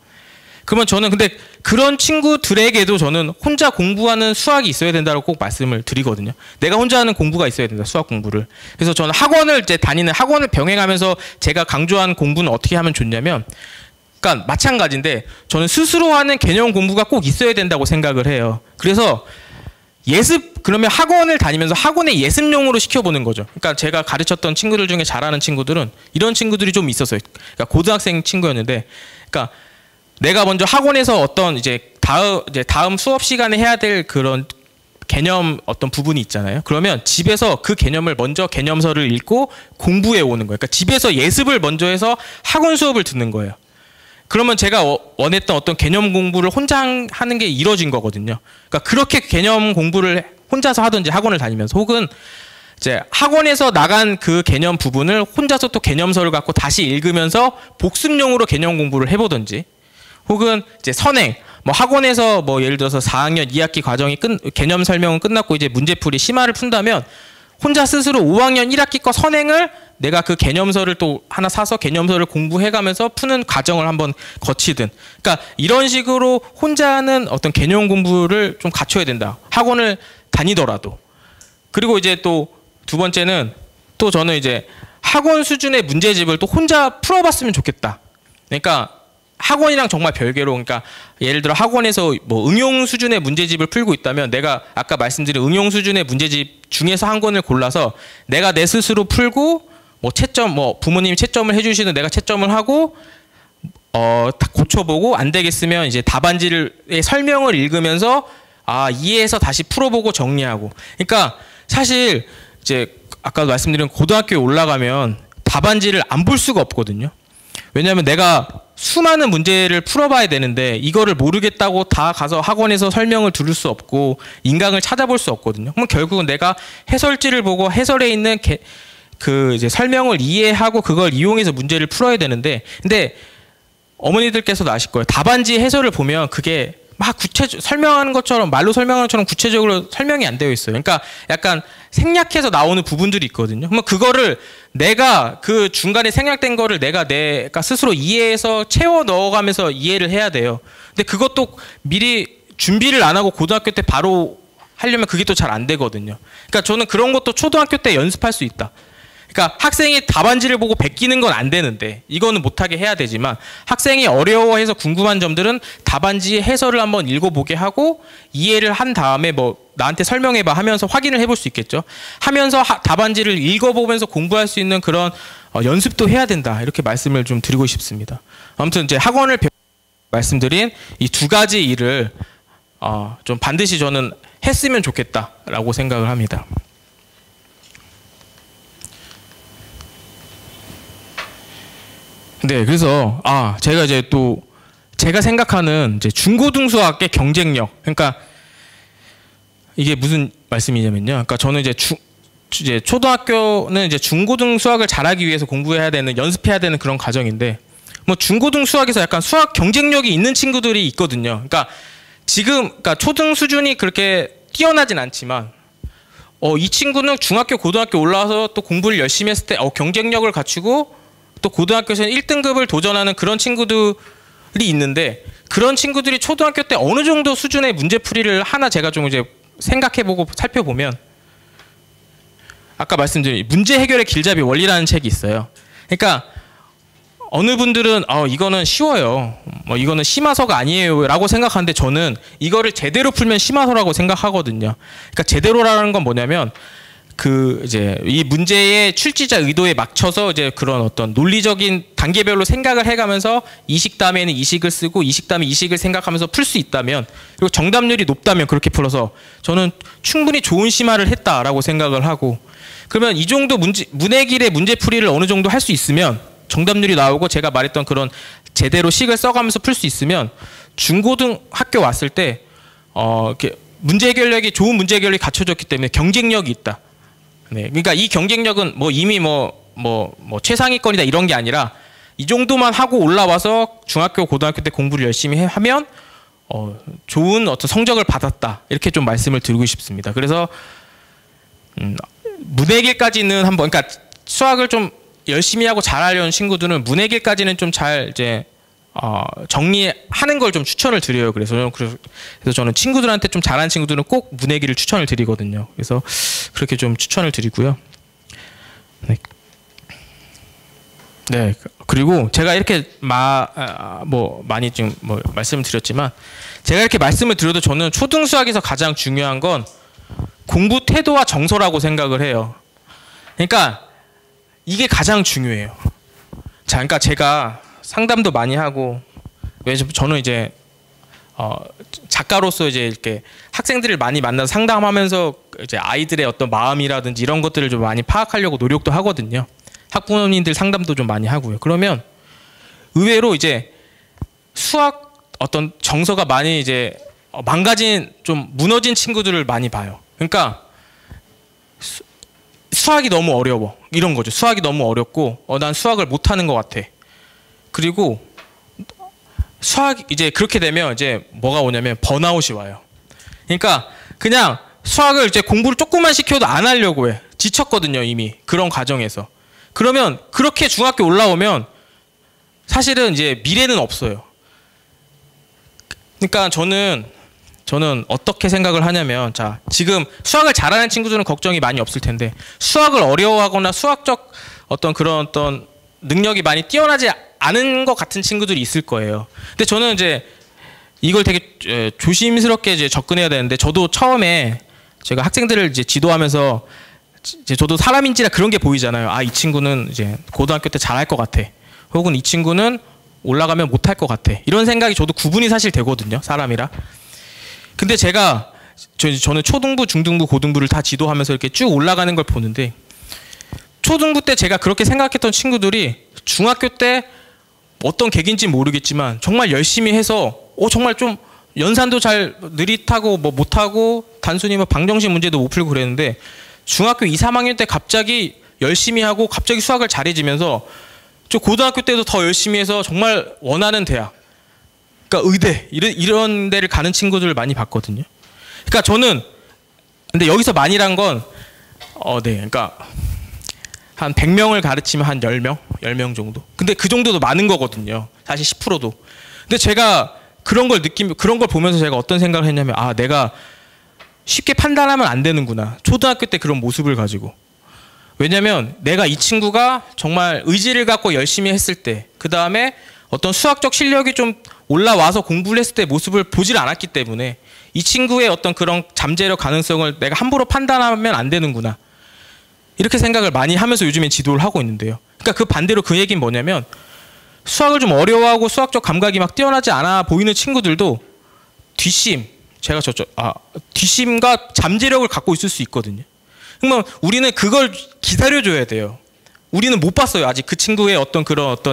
그러면 저는 근데 그런 친구들에게도 저는 혼자 공부하는 수학이 있어야 된다고 꼭 말씀을 드리거든요. 내가 혼자 하는 공부가 있어야 된다, 수학 공부를. 그래서 저는 학원을 병행하면서 제가 강조한 공부는 어떻게 하면 좋냐면, 그러니까 마찬가지인데 저는 스스로 하는 개념 공부가 꼭 있어야 된다고 생각을 해요. 그래서 그러면 학원을 다니면서 학원의 예습용으로 시켜보는 거죠. 그러니까 제가 가르쳤던 친구들 중에 잘하는 친구들은 이런 친구들이 좀 있었어요. 그러니까 고등학생 친구였는데, 그러니까 내가 먼저 학원에서 어떤 이제 다음 수업 시간에 해야 될 그런 개념 어떤 부분이 있잖아요. 그러면 집에서 그 개념을 먼저 개념서를 읽고 공부해 오는 거예요. 그러니까 집에서 예습을 먼저 해서 학원 수업을 듣는 거예요. 그러면 제가 원했던 어떤 개념 공부를 혼자 하는 게 이루어진 거거든요. 그러니까 그렇게 개념 공부를 혼자서 하든지 학원을 다니면서, 혹은 이제 학원에서 나간 그 개념 부분을 혼자서 또 개념서를 갖고 다시 읽으면서 복습용으로 개념 공부를 해보든지, 혹은 이제 선행, 학원에서 예를 들어서 4학년 2학기 과정이 개념 설명은 끝났고 이제 문제풀이 심화를 푼다면 혼자 스스로 5학년 1학기 거 선행을 내가 그 개념서를 또 하나 사서 개념서를 공부해가면서 푸는 과정을 한번 거치든, 그러니까 이런 식으로 혼자 하는 어떤 개념 공부를 좀 갖춰야 된다, 학원을 다니더라도. 그리고 이제 또 2번째는 또 저는 이제 학원 수준의 문제집을 또 혼자 풀어봤으면 좋겠다. 그러니까 학원이랑 정말 별개로, 그러니까 예를 들어 학원에서 응용 수준의 문제집을 풀고 있다면 내가 아까 말씀드린 응용 수준의 문제집 중에서 한 권을 골라서 내가 내 스스로 풀고 부모님이 채점을 해주시는 내가 채점을 하고 다 고쳐보고 안 되겠으면 이제 답안지의 설명을 읽으면서 이해해서 다시 풀어보고 정리하고. 그러니까 사실 이제 아까도 말씀드린 고등학교에 올라가면 답안지를 안 볼 수가 없거든요. 왜냐하면 내가 수많은 문제를 풀어봐야 되는데 이거를 모르겠다고 다 가서 학원에서 설명을 들을 수 없고 인강을 찾아볼 수 없거든요. 그럼 결국은 내가 해설지를 보고 해설에 있는 그 이제 설명을 이해하고 그걸 이용해서 문제를 풀어야 되는데, 근데 어머니들께서도 아실 거예요. 답안지 해설을 보면 그게 막 설명하는 것처럼, 말로 설명하는 것처럼 구체적으로 설명이 안 되어 있어요. 그러니까 약간 생략해서 나오는 부분들이 있거든요. 그러면 그거를 내가 그 중간에 생략된 거를 내가 스스로 이해해서 채워 넣어가면서 이해를 해야 돼요. 근데 그것도 미리 준비를 안 하고 고등학교 때 바로 하려면 그게 또 잘 안 되거든요. 그러니까 저는 그런 것도 초등학교 때 연습할 수 있다. 그러니까 학생이 답안지를 보고 베끼는 건 안 되는데, 이거는 못하게 해야 되지만, 학생이 어려워해서 궁금한 점들은 답안지 해설을 한번 읽어보게 하고 이해를 한 다음에 뭐 나한테 설명해봐 하면서 확인을 해볼 수 있겠죠. 하면서 답안지를 읽어보면서 공부할 수 있는 그런 연습도 해야 된다, 이렇게 말씀을 좀 드리고 싶습니다. 아무튼 이제 학원을 말씀드린 이 두 가지 일을 좀 반드시 저는 했으면 좋겠다라고 생각을 합니다. 네, 그래서 제가 이제 또 제가 생각하는 이제 중고등수학의 경쟁력, 그러니까 이게 무슨 말씀이냐면요. 그러니까 저는 이제 초등학교는 이제 중고등 수학을 잘하기 위해서 공부해야 되는, 연습해야 되는 그런 과정인데, 뭐 중고등 수학에서 약간 수학 경쟁력이 있는 친구들이 있거든요. 그러니까 그러니까 초등 수준이 그렇게 뛰어나진 않지만 이 친구는 중학교, 고등학교 올라와서 또 공부를 열심히 했을 때 경쟁력을 갖추고 또 고등학교에서는 1등급을 도전하는 그런 친구들이 있는데, 그런 친구들이 초등학교 때 어느 정도 수준의 문제풀이를 하나 제가 좀 이제 생각해보고 살펴보면, 아까 말씀드린 문제 해결의 길잡이 원리라는 책이 있어요. 그러니까 어느 분들은 이거는 쉬워요, 뭐 이거는 심화서가 아니에요 라고 생각하는데, 저는 이거를 제대로 풀면 심화서라고 생각하거든요. 그러니까 제대로라는 건 뭐냐면 이제 이 문제의 출제자 의도에 맞춰서 이제 그런 어떤 논리적인 단계별로 생각을 해가면서 이식 다음에는 이식을 쓰고 이식 다음에 이식을 생각하면서 풀 수 있다면, 그리고 정답률이 높다면 그렇게 풀어서 저는 충분히 좋은 심화를 했다라고 생각을 하고, 그러면 이 정도 문해길의 문제풀이를 어느 정도 할 수 있으면 정답률이 나오고 제가 말했던 그런 제대로 식을 써가면서 풀 수 있으면 중고등학교 왔을 때 이렇게 문제 해결력이, 좋은 문제 해결력이 갖춰졌기 때문에 경쟁력이 있다. 네, 그러니까 이 경쟁력은 뭐 이미 최상위권이다 이런 게 아니라 이 정도만 하고 올라와서 중학교, 고등학교 때 공부를 열심히 하면 좋은 어떤 성적을 받았다, 이렇게 좀 말씀을 드리고 싶습니다. 그래서 문해길까지는 한번, 그러니까 수학을 좀 열심히 하고 잘하려는 친구들은 문해길까지는 좀 잘 이제 정리하는 걸 좀 추천을 드려요. 그래서 저는 친구들한테 좀 잘하는 친구들은 꼭 문해길을 추천을 드리거든요. 그래서 그렇게 좀 추천을 드리고요. 네. 그리고 제가 이렇게 많이 좀 말씀을 드렸지만, 제가 이렇게 말씀을 드려도 저는 초등수학에서 가장 중요한 건 공부 태도와 정서라고 생각을 해요. 그러니까 이게 가장 중요해요. 자, 그러니까 제가 상담도 많이 하고, 저는 이제 작가로서 이제 이렇게 학생들을 많이 만나서 상담하면서 이제 아이들의 어떤 마음이라든지 이런 것들을 좀 많이 파악하려고 노력도 하거든요. 학부모님들 상담도 좀 많이 하고요. 그러면 의외로 이제 수학 어떤 정서가 많이 이제 망가진, 좀 무너진 친구들을 많이 봐요. 그러니까 수학이 너무 어려워, 이런 거죠. 수학이 너무 어렵고 난 수학을 못하는 것 같아. 그리고 이제 그렇게 되면 이제 뭐가 오냐면 번아웃이 와요. 그러니까 그냥 수학을 이제 공부를 조금만 시켜도 안 하려고 해. 지쳤거든요, 이미 그런 과정에서. 그러면 그렇게 중학교 올라오면 사실은 이제 미래는 없어요. 그러니까 저는 어떻게 생각을 하냐면, 자, 지금 수학을 잘하는 친구들은 걱정이 많이 없을 텐데, 수학을 어려워하거나 수학적 그런 능력이 많이 뛰어나지 않은 것 같은 친구들이 있을 거예요. 근데 저는 이제 이걸 되게 조심스럽게 이제 접근해야 되는데, 저도 처음에 제가 학생들을 이제 지도하면서 이제 저도 사람인지라 그런 게 보이잖아요. 이 친구는 이제 고등학교 때 잘할 것 같아. 혹은 이 친구는 올라가면 못할 것 같아. 이런 생각이 저도 구분이 사실 되거든요. 사람이라. 근데 제가 저는 초등부, 중등부, 고등부를 다 지도하면서 이렇게 쭉 올라가는 걸 보는데 초등부 때 제가 그렇게 생각했던 친구들이 중학교 때 어떤 계기인지 모르겠지만 정말 열심히 해서 정말 좀 연산도 잘 느릿하고 뭐 못하고 단순히 뭐 방정식 문제도 못 풀고 그랬는데 중학교 2, 3학년 때 갑자기 열심히 하고 갑자기 수학을 잘해지면서 저 고등학교 때도 더 열심히 해서 정말 원하는 대학, 그러니까 의대 이런 데를 가는 친구들을 많이 봤거든요. 그러니까 저는 근데 여기서 많이란 건 네, 그러니까 한 100명을 가르치면 한 10명 정도. 근데 그 정도도 많은 거거든요. 사실 10%도. 근데 제가 그런 걸 보면서 제가 어떤 생각을 했냐면 내가 쉽게 판단하면 안 되는구나. 초등학교 때 그런 모습을 가지고. 왜냐면 내가 이 친구가 정말 의지를 갖고 열심히 했을 때, 그 다음에 어떤 수학적 실력이 좀 올라와서 공부를 했을 때 모습을 보질 않았기 때문에 이 친구의 어떤 그런 잠재력 가능성을 내가 함부로 판단하면 안 되는구나. 이렇게 생각을 많이 하면서 요즘엔 지도를 하고 있는데요. 그러니까 그 반대로 그 얘기는 뭐냐면 수학을 좀 어려워하고 수학적 감각이 막 뛰어나지 않아 보이는 친구들도 뒷심과 잠재력을 갖고 있을 수 있거든요. 그러면 우리는 그걸 기다려줘야 돼요. 우리는 못 봤어요. 아직 그 친구의 어떤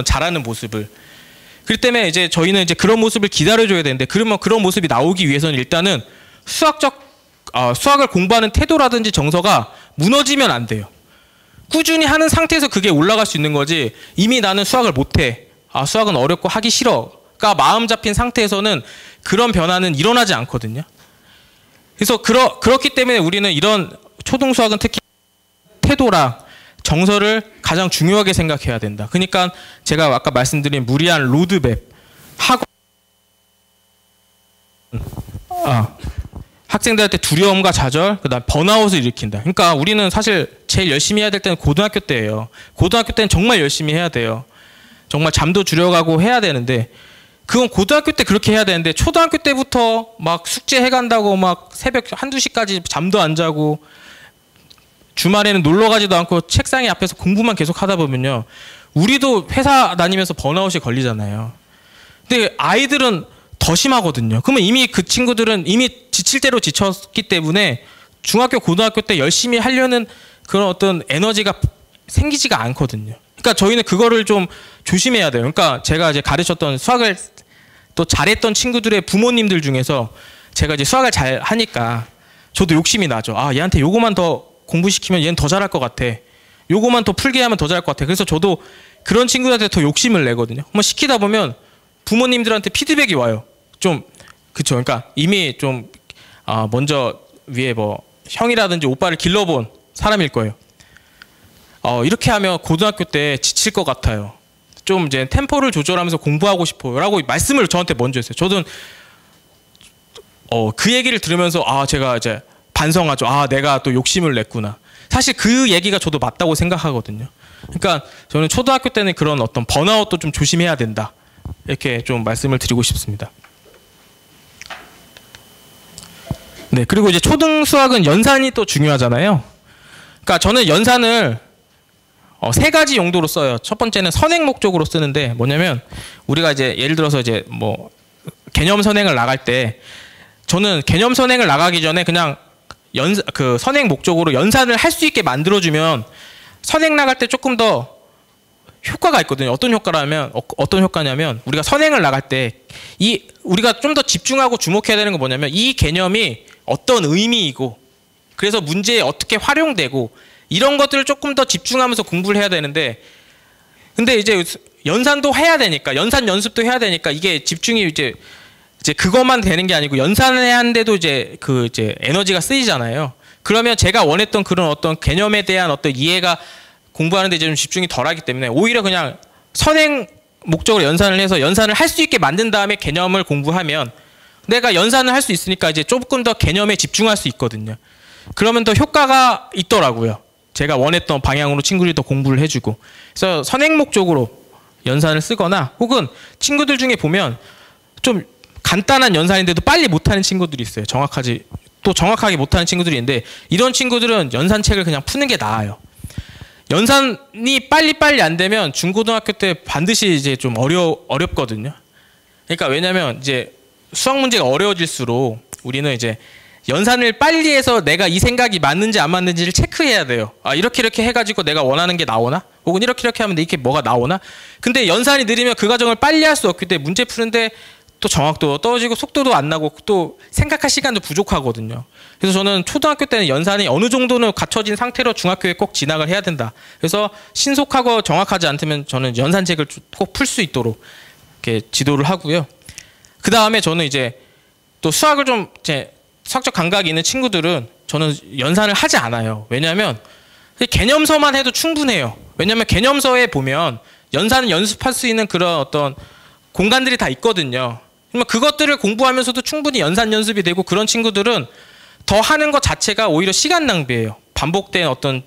잘하는 모습을. 그렇기 때문에 이제 저희는 이제 그런 모습을 기다려줘야 되는데 그러면 그런 모습이 나오기 위해서는 일단은 수학을 공부하는 태도라든지 정서가 무너지면 안 돼요. 꾸준히 하는 상태에서 그게 올라갈 수 있는 거지 이미 나는 수학을 못해. 수학은 어렵고 하기 싫어가 마음 잡힌 상태에서는 그런 변화는 일어나지 않거든요. 그래서 그렇기 때문에 우리는 이런 초등수학은 특히 태도랑 정서를 가장 중요하게 생각해야 된다. 그러니까 제가 아까 말씀드린 무리한 로드맵, 학생들한테 두려움과 좌절, 그다음 번아웃을 일으킨다. 그러니까 우리는 사실 제일 열심히 해야 될 때는 고등학교 때예요. 고등학교 때는 정말 열심히 해야 돼요. 정말 잠도 줄여가고 해야 되는데 그건 고등학교 때 그렇게 해야 되는데 초등학교 때부터 막 숙제 해간다고 막 새벽 1, 2시까지 잠도 안 자고 주말에는 놀러 가지도 않고 책상에 앞에서 공부만 계속 하다 보면요. 우리도 회사 다니면서 번아웃이 걸리잖아요. 근데 아이들은 더 심하거든요. 그러면 이미 그 친구들은 이미 지칠 대로 지쳤기 때문에 중학교, 고등학교 때 열심히 하려는 그런 어떤 에너지가 생기지가 않거든요. 그러니까 저희는 그거를 좀 조심해야 돼요. 그러니까 제가 이제 가르쳤던 수학을 또 잘했던 친구들의 부모님들 중에서 제가 이제 수학을 잘 하니까 저도 욕심이 나죠. 얘한테 요거만 더 공부시키면 얘는 더 잘할 것 같아. 요거만 더 풀게 하면 더 잘할 것 같아. 그래서 저도 그런 친구들한테 더 욕심을 내거든요. 한번 시키다 보면 부모님들한테 피드백이 와요. 그쵸. 그러니까 이미 먼저 위에 뭐 형이라든지 오빠를 길러본 사람일 거예요. 이렇게 하면 고등학교 때 지칠 것 같아요. 좀 이제 템포를 조절하면서 공부하고 싶어요. 라고 말씀을 저한테 먼저 했어요. 저는 그 얘기를 들으면서 제가 이제 반성하죠. 내가 또 욕심을 냈구나. 사실 그 얘기가 저도 맞다고 생각하거든요. 그러니까 저는 초등학교 때는 그런 어떤 번아웃도 좀 조심해야 된다. 이렇게 좀 말씀을 드리고 싶습니다. 네, 그리고 이제 초등 수학은 연산이 또 중요하잖아요. 그러니까 저는 연산을 3가지 용도로 써요. 첫 번째는 선행 목적으로 쓰는데 뭐냐면 우리가 이제 예를 들어서 이제 뭐 개념 선행을 나갈 때 저는 개념 선행을 나가기 전에 그냥 그 선행 목적으로 연산을 할 수 있게 만들어주면 선행 나갈 때 조금 더 효과가 있거든요. 어떤 효과냐면 우리가 선행을 나갈 때 우리가 좀 더 집중하고 주목해야 되는 건 뭐냐면 이 개념이 어떤 의미이고 그래서 문제에 어떻게 활용되고 이런 것들을 조금 더 집중하면서 공부를 해야 되는데 근데 이제 연산도 해야 되니까 연산 연습도 해야 되니까 이게 집중이 이제 그것만 되는 게 아니고 연산을 해야 하는데도 이제 에너지가 쓰이잖아요. 그러면 제가 원했던 그런 어떤 개념에 대한 어떤 이해가 공부하는데 이제 좀 집중이 덜하기 때문에 오히려 그냥 선행 목적으로 연산을 해서 연산을 할 수 있게 만든 다음에 개념을 공부하면 내가 연산을 할 수 있으니까 이제 조금 더 개념에 집중할 수 있거든요. 그러면 더 효과가 있더라고요. 제가 원했던 방향으로 친구들이 더 공부를 해주고. 그래서 선행 목적으로 연산을 쓰거나 혹은 친구들 중에 보면 좀 간단한 연산인데도 빨리 못하는 친구들이 있어요. 정확하게 못하는 친구들이 있는데 이런 친구들은 연산책을 그냥 푸는 게 나아요. 연산이 빨리빨리 안 되면 중고등학교 때 반드시 이제 좀 어렵거든요. 그러니까 왜냐면 이제 수학 문제가 어려워질수록 우리는 이제 연산을 빨리 해서 내가 이 생각이 맞는지 안 맞는지를 체크해야 돼요. 아, 이렇게 해가지고 내가 원하는 게 나오나? 혹은 이렇게 하면 이렇게 뭐가 나오나? 근데 연산이 느리면 그 과정을 빨리 할 수 없기 때문에 문제 푸는데 또 정확도가 떨어지고 속도도 안 나고 또 생각할 시간도 부족하거든요. 그래서 저는 초등학교 때는 연산이 어느 정도는 갖춰진 상태로 중학교에 꼭 진학을 해야 된다. 그래서 신속하고 정확하지 않다면 저는 연산책을 꼭 풀 수 있도록 이렇게 지도를 하고요. 그 다음에 저는 이제 또 수학을 좀 이제 수학적 감각이 있는 친구들은 저는 연산을 하지 않아요. 왜냐하면 개념서만 해도 충분해요. 왜냐하면 개념서에 보면 연산을 연습할 수 있는 그런 어떤 공간들이 다 있거든요. 그러면 그것들을 공부하면서도 충분히 연산 연습이 되고 그런 친구들은 더 하는 것 자체가 오히려 시간 낭비예요. 반복된 어떤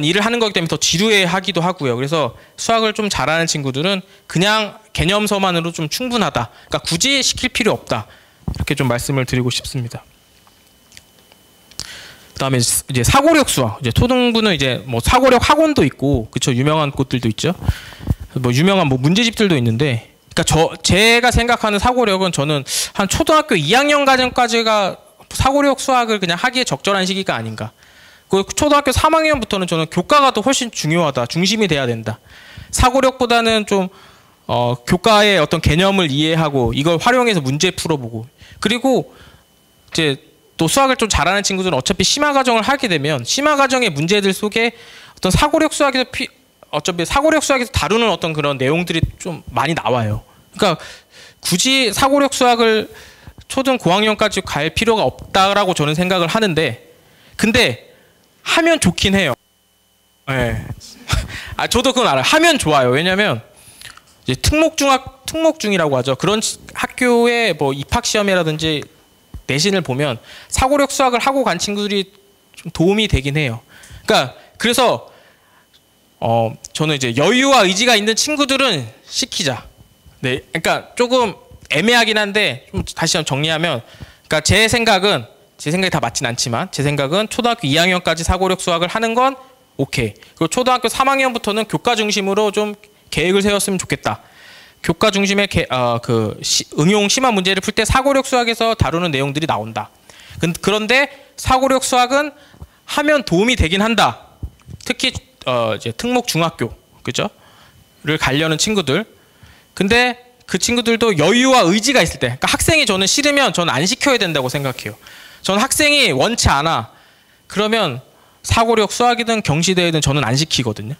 일을 하는 거기 때문에 더 지루해하기도 하고요. 그래서 수학을 좀 잘하는 친구들은 그냥 개념서만으로 좀 충분하다. 그러니까 굳이 시킬 필요 없다. 이렇게 좀 말씀을 드리고 싶습니다. 그다음에 이제 사고력 수학. 이제 초등부는 이제 뭐 사고력 학원도 있고, 그쵸, 유명한 곳들도 있죠. 뭐 유명한 뭐 문제집들도 있는데, 그러니까 제가 생각하는 사고력은 저는 한 초등학교 2학년 과정까지가 사고력 수학을 그냥 하기에 적절한 시기가 아닌가. 그 초등학교 3학년부터는 저는 교과가 더 훨씬 중요하다, 중심이 돼야 된다. 사고력보다는 좀 교과의 어떤 개념을 이해하고 이걸 활용해서 문제 풀어보고, 그리고 이제 또 수학을 좀 잘하는 친구들은 어차피 심화 과정을 하게 되면 심화 과정의 문제들 속에 어떤 사고력 수학에서 어차피 사고력 수학에서 다루는 어떤 그런 내용들이 좀 많이 나와요. 그러니까 굳이 사고력 수학을 초등 고학년까지 갈 필요가 없다라고 저는 생각을 하는데, 근데 하면 좋긴 해요. 네. 아, 저도 그건 알아요. 하면 좋아요. 왜냐면 이제 특목중이라고 하죠. 그런 학교의 뭐 입학 시험이라든지 내신을 보면 사고력 수학을 하고 간 친구들이 좀 도움이 되긴 해요. 그러니까 그래서 저는 이제 여유와 의지가 있는 친구들은 시키자. 네, 그러니까 조금 애매하긴 한데 좀 다시 한번 정리하면, 그러니까 제 생각이 다 맞진 않지만 제 생각은 초등학교 2학년까지 사고력 수학을 하는 건 오케이. 그리고 초등학교 3학년부터는 교과 중심으로 좀 계획을 세웠으면 좋겠다. 교과 중심의 응용 심화 문제를 풀 때 사고력 수학에서 다루는 내용들이 나온다. 그런데 사고력 수학은 하면 도움이 되긴 한다. 특히 이제 특목 중학교, 그죠?를 가려는 친구들. 근데 그 친구들도 여유와 의지가 있을 때, 그러니까 학생이 저는 싫으면 저는 안 시켜야 된다고 생각해요. 저는 학생이 원치 않아. 그러면 사고력 수학이든 경시대회든 저는 안 시키거든요.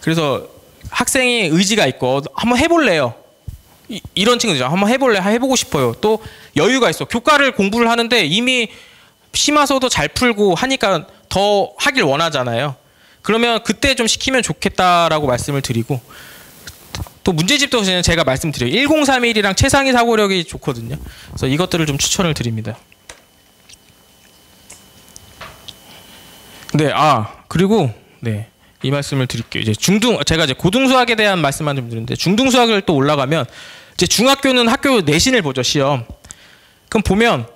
그래서 학생이 의지가 있고 한번 해볼래요. 이런 친구들이죠. 한번 해보고 싶어요. 또 여유가 있어. 교과를 공부를 하는데 이미 심화서도 잘 풀고 하니까 더 하길 원하잖아요. 그러면 그때 좀 시키면 좋겠다라고 말씀을 드리고, 또 문제집도 제가 말씀드려요. 1031이랑 최상위 사고력이 좋거든요. 그래서 이것들을 좀 추천을 드립니다. 네, 그리고 네, 이 말씀을 드릴게요. 이제 제가 이제 고등수학에 대한 말씀만 좀 드리는데, 중등수학을 또 올라가면 이제 중학교는 학교 내신을 보죠, 시험. 그럼 보면,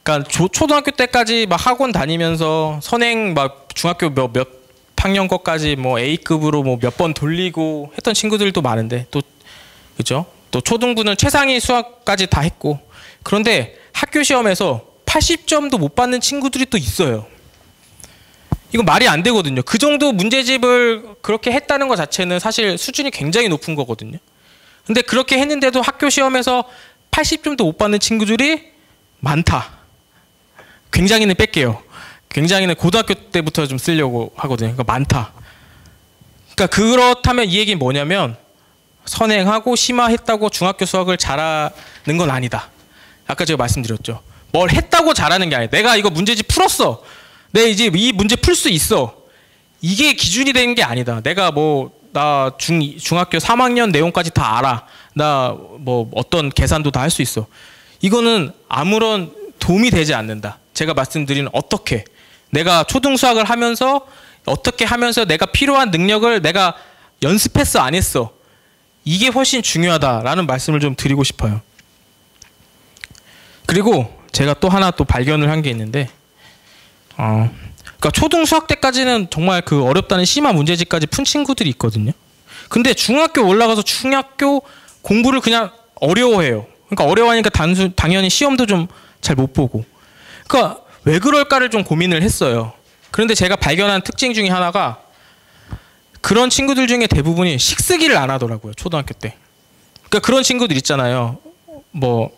그러니까 초등학교 때까지 막 학원 다니면서 선행 막 중학교 몇 학년 것까지 뭐 A급으로 뭐 몇 번 돌리고 했던 친구들도 많은데, 또 그죠? 또 초등부는 최상위 수학까지 다 했고, 그런데 학교 시험에서 80점도 못 받는 친구들이 또 있어요. 이건 말이 안 되거든요. 그 정도 문제집을 그렇게 했다는 것 자체는 사실 수준이 굉장히 높은 거거든요. 근데 그렇게 했는데도 학교 시험에서 80점도 못 받는 친구들이 많다. 굉장히는 뺄게요. 굉장히는 고등학교 때부터 좀 쓰려고 하거든요. 그러니까 많다. 그러니까 그렇다면 이 얘기는 뭐냐면, 선행하고 심화했다고 중학교 수학을 잘하는 건 아니다. 아까 제가 말씀드렸죠. 뭘 했다고 잘하는 게 아니야. 내가 이거 문제집 풀었어. 내가 이제 이 문제 풀 수 있어. 이게 기준이 되는 게 아니다. 내가 나 중학교 3학년 내용까지 다 알아. 나 뭐 어떤 계산도 다 할 수 있어. 이거는 아무런 도움이 되지 않는다. 제가 말씀드린 어떻게 내가 초등수학을 하면서 어떻게 하면서 내가 필요한 능력을 내가 연습했어 안 했어. 이게 훨씬 중요하다라는 말씀을 좀 드리고 싶어요. 그리고 제가 또 하나 또 발견을 한 게 있는데, 그러니까 초등 수학 때까지는 정말 그 어렵다는 심화 문제집까지 푼 친구들이 있거든요. 근데 중학교 올라가서 중학교 공부를 그냥 어려워해요. 그러니까 어려워하니까 당연히 시험도 좀 잘 못 보고. 그러니까 왜 그럴까를 좀 고민을 했어요. 그런데 제가 발견한 특징 중에 하나가 그런 친구들 중에 대부분이 식쓰기를 안 하더라고요. 초등학교 때. 그러니까 그런 친구들 있잖아요. 뭐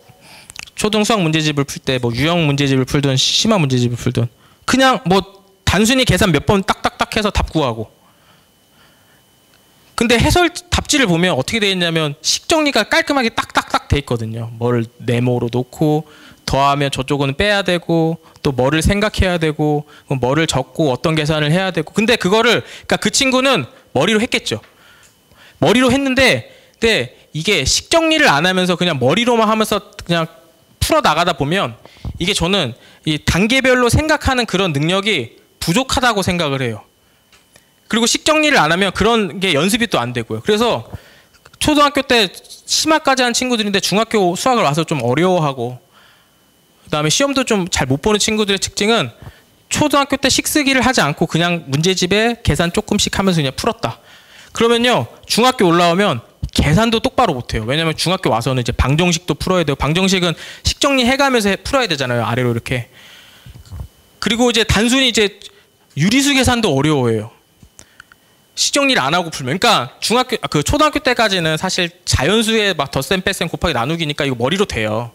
초등 수학 문제집을 풀 때 뭐 유형 문제집을 풀든 심화 문제집을 풀든 그냥 뭐 단순히 계산 몇 번 딱딱딱 해서 답 구하고. 근데 해설 답지를 보면 어떻게 되어 있냐면 식 정리가 깔끔하게 딱딱딱 돼 있거든요. 뭐를 네모로 놓고 더하면 저쪽은 빼야 되고 또 뭐를 생각해야 되고 뭐를 적고 어떤 계산을 해야 되고. 근데 그거를 그러니까 그 친구는 머리로 했겠죠. 머리로 했는데 근데 이게 식 정리를 안 하면서 그냥 머리로만 하면서 그냥 풀어 나가다 보면 이게 저는 이 단계별로 생각하는 그런 능력이 부족하다고 생각을 해요. 그리고 식 정리를 안 하면 그런 게 연습이 또 안 되고요. 그래서 초등학교 때 심화까지 한 친구들인데 중학교 수학을 와서 좀 어려워하고 그다음에 시험도 좀 잘 못 보는 친구들의 특징은 초등학교 때 식쓰기를 하지 않고 그냥 문제집에 계산 조금씩 하면서 그냥 풀었다. 그러면요 중학교 올라오면 계산도 똑바로 못해요. 왜냐하면 중학교 와서는 이제 방정식도 풀어야 돼요. 방정식은 식 정리해가면서 풀어야 되잖아요. 아래로 이렇게. 그리고 이제 단순히 이제 유리수 계산도 어려워해요. 식 정리를 안 하고 풀면. 그러니까 초등학교 때까지는 사실 자연수에 막 덧셈 뺄셈 곱하기 나누기니까 이거 머리로 돼요.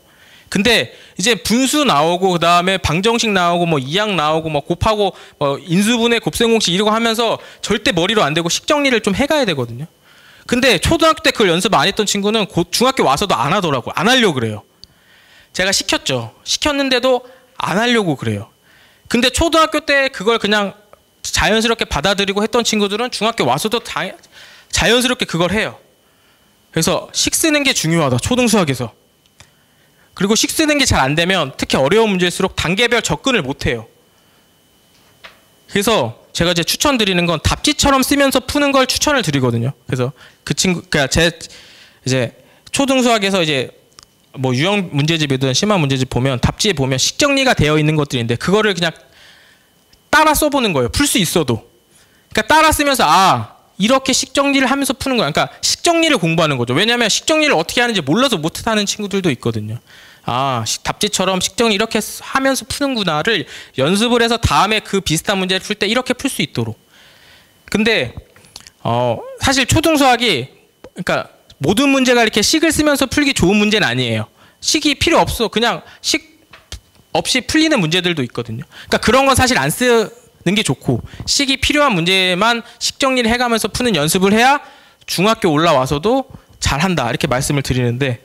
근데 이제 분수 나오고 그다음에 방정식 나오고 뭐 이항 나오고 뭐 곱하고 뭐 인수분해 곱셈공식 이러고 하면서 절대 머리로 안 되고 식 정리를 좀 해가야 되거든요. 근데 초등학교 때 그걸 연습 안 했던 친구는 곧 중학교 와서도 안 하더라고요. 안 하려고 그래요. 제가 시켰죠. 시켰는데도 안 하려고 그래요. 근데 초등학교 때 그걸 그냥 자연스럽게 받아들이고 했던 친구들은 중학교 와서도 자연스럽게 그걸 해요. 그래서 식 쓰는 게 중요하다. 초등 수학에서. 그리고 식 쓰는 게 잘 안 되면 특히 어려운 문제일수록 단계별 접근을 못 해요. 그래서 제가 이제 추천드리는 건 답지처럼 쓰면서 푸는 걸 추천을 드리거든요. 그래서 그 친구, 그러니까 제 이제 초등 수학에서 이제 뭐 유형 문제집이든 심화 문제집 보면 답지에 보면 식 정리가 되어 있는 것들인데 그거를 그냥 따라 써보는 거예요. 풀 수 있어도. 그러니까 따라 쓰면서 이렇게 식 정리를 하면서 푸는 거야. 그러니까 식 정리를 공부하는 거죠. 왜냐하면 식 정리를 어떻게 하는지 몰라서 못하는 친구들도 있거든요. 답지처럼 식 정리 이렇게 하면서 푸는구나를 연습을 해서 다음에 그 비슷한 문제를 풀 때 이렇게 풀 수 있도록. 근데 사실 초등 수학이 그러니까 모든 문제가 이렇게 식을 쓰면서 풀기 좋은 문제는 아니에요. 식이 필요 없어. 그냥 식 없이 풀리는 문제들도 있거든요. 그러니까 그런 건 사실 안 쓰는 게 좋고 식이 필요한 문제만 식 정리를 해가면서 푸는 연습을 해야 중학교 올라와서도 잘한다 이렇게 말씀을 드리는데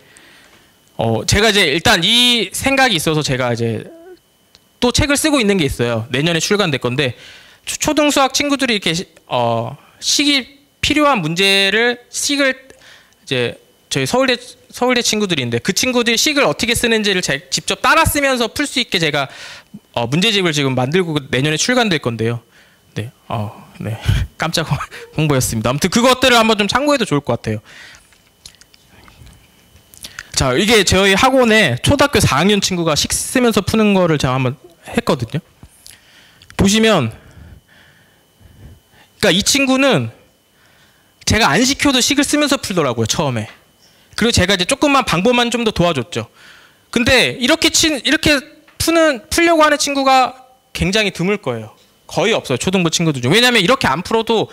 제가 이제 일단 이 생각이 있어서 제가 이제 또 책을 쓰고 있는 게 있어요. 내년에 출간될 건데 초등 수학 친구들이 이렇게 식이 필요한 문제를 식을 이제 저희 서울대 친구들인데 그 친구들이 식을 어떻게 쓰는지를 직접 따라 쓰면서 풀 수 있게 제가 문제집을 지금 만들고 내년에 출간될 건데요. 네, 네. 깜짝 홍보였습니다. 아무튼 그것들을 한번 좀 참고해도 좋을 것 같아요. 자, 이게 저희 학원에 초등학교 4학년 친구가 식 쓰면서 푸는 거를 제가 한번 했거든요. 보시면, 그러니까 이 친구는 제가 안 시켜도 식을 쓰면서 풀더라고요, 처음에. 그리고 제가 이제 조금만 방법만 좀 더 도와줬죠. 근데 이렇게 풀려고 하는 친구가 굉장히 드물 거예요. 거의 없어요. 초등부 친구들 중. 왜냐하면 이렇게 안 풀어도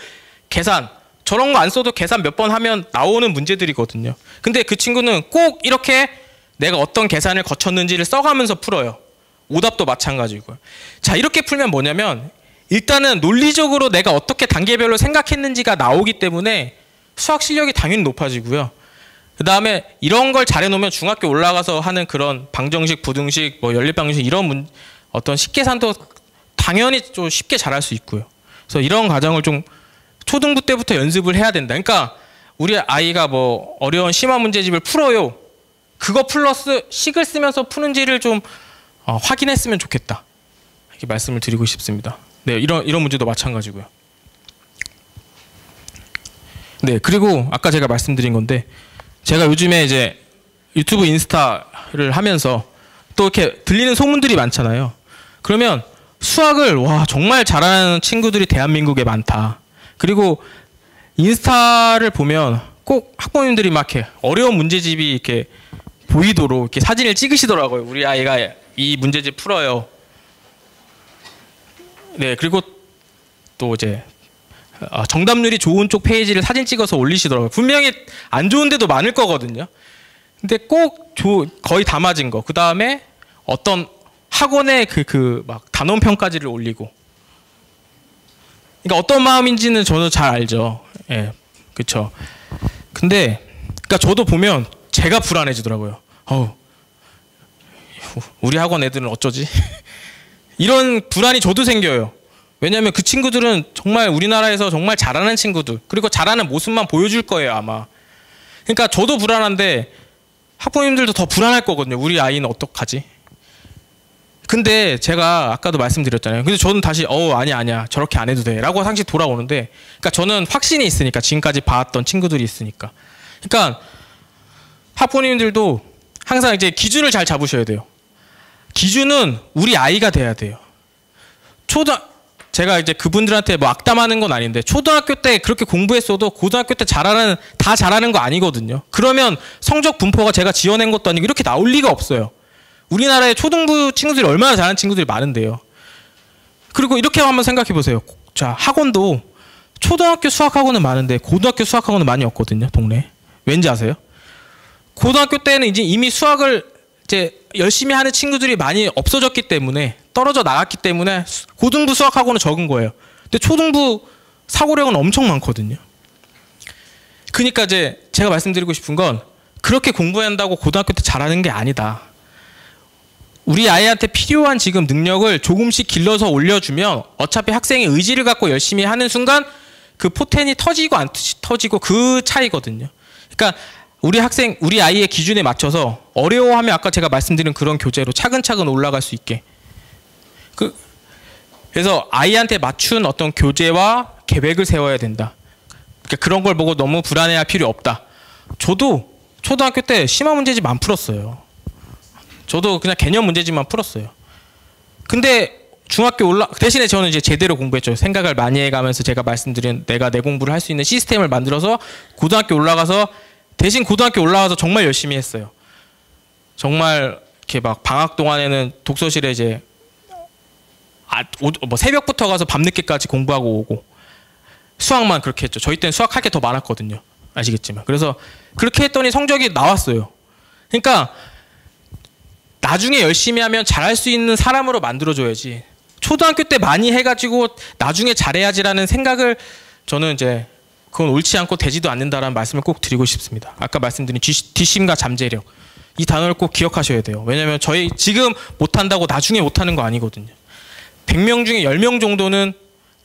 계산, 저런 거 안 써도 계산 몇 번 하면 나오는 문제들이거든요. 근데 그 친구는 꼭 이렇게 내가 어떤 계산을 거쳤는지를 써가면서 풀어요. 오답도 마찬가지고요. 자, 이렇게 풀면 뭐냐면 일단은 논리적으로 내가 어떻게 단계별로 생각했는지가 나오기 때문에 수학 실력이 당연히 높아지고요. 그 다음에 이런 걸 잘해놓으면 중학교 올라가서 하는 그런 방정식, 부등식, 뭐 연립방정식 이런 어떤 식계산도 당연히 좀 쉽게 잘할 수 있고요. 그래서 이런 과정을 좀 초등부 때부터 연습을 해야 된다. 그러니까 우리 아이가 뭐 어려운 심화 문제집을 풀어요. 그거 플러스 식을 쓰면서 푸는지를 좀 확인했으면 좋겠다. 이렇게 말씀을 드리고 싶습니다. 네, 이런 문제도 마찬가지고요. 네, 그리고 아까 제가 말씀드린 건데 제가 요즘에 이제 유튜브 인스타를 하면서 또 이렇게 들리는 소문들이 많잖아요. 그러면 수학을 와 정말 잘하는 친구들이 대한민국에 많다. 그리고 인스타를 보면 꼭 학부모님들이 막 이렇게 어려운 문제집이 이렇게 보이도록 이렇게 사진을 찍으시더라고요. 우리 아이가 이 문제집 풀어요. 네, 그리고 또 이제 정답률이 좋은 쪽 페이지를 사진 찍어서 올리시더라고요. 분명히 안 좋은 데도 많을 거거든요. 근데 꼭 거의 다 맞은 거. 그 다음에 어떤 학원의 막 단원 평가지를 올리고. 그러니까 어떤 마음인지는 저는 잘 알죠. 예, 그렇죠. 근데 그러니까 저도 보면 제가 불안해지더라고요. 우리 학원 애들은 어쩌지? 이런 불안이 저도 생겨요. 왜냐하면 그 친구들은 정말 우리나라에서 정말 잘하는 친구들, 그리고 잘하는 모습만 보여줄 거예요 아마. 그러니까 저도 불안한데 학부모님들도 더 불안할 거거든요. 우리 아이는 어떡하지? 근데 제가 아까도 말씀드렸잖아요. 근데 저는 다시 아니야 저렇게 안 해도 돼 라고 항상 돌아오는데, 그러니까 저는 확신이 있으니까, 지금까지 봐왔던 친구들이 있으니까. 그러니까 학부모님들도 항상 이제 기준을 잘 잡으셔야 돼요. 기준은 우리 아이가 돼야 돼요. 제가 이제 그분들한테 뭐 악담하는 건 아닌데, 초등학교 때 그렇게 공부했어도 고등학교 때 다 잘하는 거 아니거든요. 그러면 성적 분포가 제가 지어낸 것도 아니고 이렇게 나올 리가 없어요. 우리나라에 초등부 친구들이 얼마나 잘하는 친구들이 많은데요. 그리고 이렇게 한번 생각해 보세요. 자, 학원도 초등학교 수학학원은 많은데 고등학교 수학학원은 많이 없거든요, 동네에. 왠지 아세요? 고등학교 때는 이제 이미 수학을 이제 열심히 하는 친구들이 많이 없어졌기 때문에, 떨어져 나갔기 때문에 고등부 수학학원은 적은 거예요. 근데 초등부 사고력은 엄청 많거든요. 그러니까 이제 제가 말씀드리고 싶은 건, 그렇게 공부한다고 고등학교 때 잘하는 게 아니다. 우리 아이한테 필요한 지금 능력을 조금씩 길러서 올려주면 어차피 학생이 의지를 갖고 열심히 하는 순간 그 포텐이 터지고 안 터지고 그 차이거든요. 그러니까 우리 아이의 기준에 맞춰서 어려워하면 아까 제가 말씀드린 그런 교재로 차근차근 올라갈 수 있게. 그래서 아이한테 맞춘 어떤 교재와 계획을 세워야 된다. 그러니까 그런 걸 보고 너무 불안해할 필요 없다. 저도 초등학교 때 심화 문제집 안 풀었어요. 저도 그냥 개념 문제집만 풀었어요. 근데 중학교 대신에 저는 이제 제대로 공부했죠. 생각을 많이 해가면서 제가 말씀드린 내가 내 공부를 할 수 있는 시스템을 만들어서 고등학교 올라가서 정말 열심히 했어요. 정말 이렇게 막 방학 동안에는 독서실에 이제 뭐 새벽부터 가서 밤늦게까지 공부하고 오고, 수학만 그렇게 했죠. 저희 때는 수학할 게 더 많았거든요. 아시겠지만. 그래서 그렇게 했더니 성적이 나왔어요. 그러니까 나중에 열심히 하면 잘할 수 있는 사람으로 만들어줘야지, 초등학교 때 많이 해가지고 나중에 잘해야지라는 생각을, 저는 이제 그건 옳지 않고 되지도 않는다라는 말씀을 꼭 드리고 싶습니다. 아까 말씀드린 뒷심과 잠재력, 이 단어를 꼭 기억하셔야 돼요. 왜냐하면 저희 지금 못한다고 나중에 못하는 거 아니거든요. 100명 중에 10명 정도는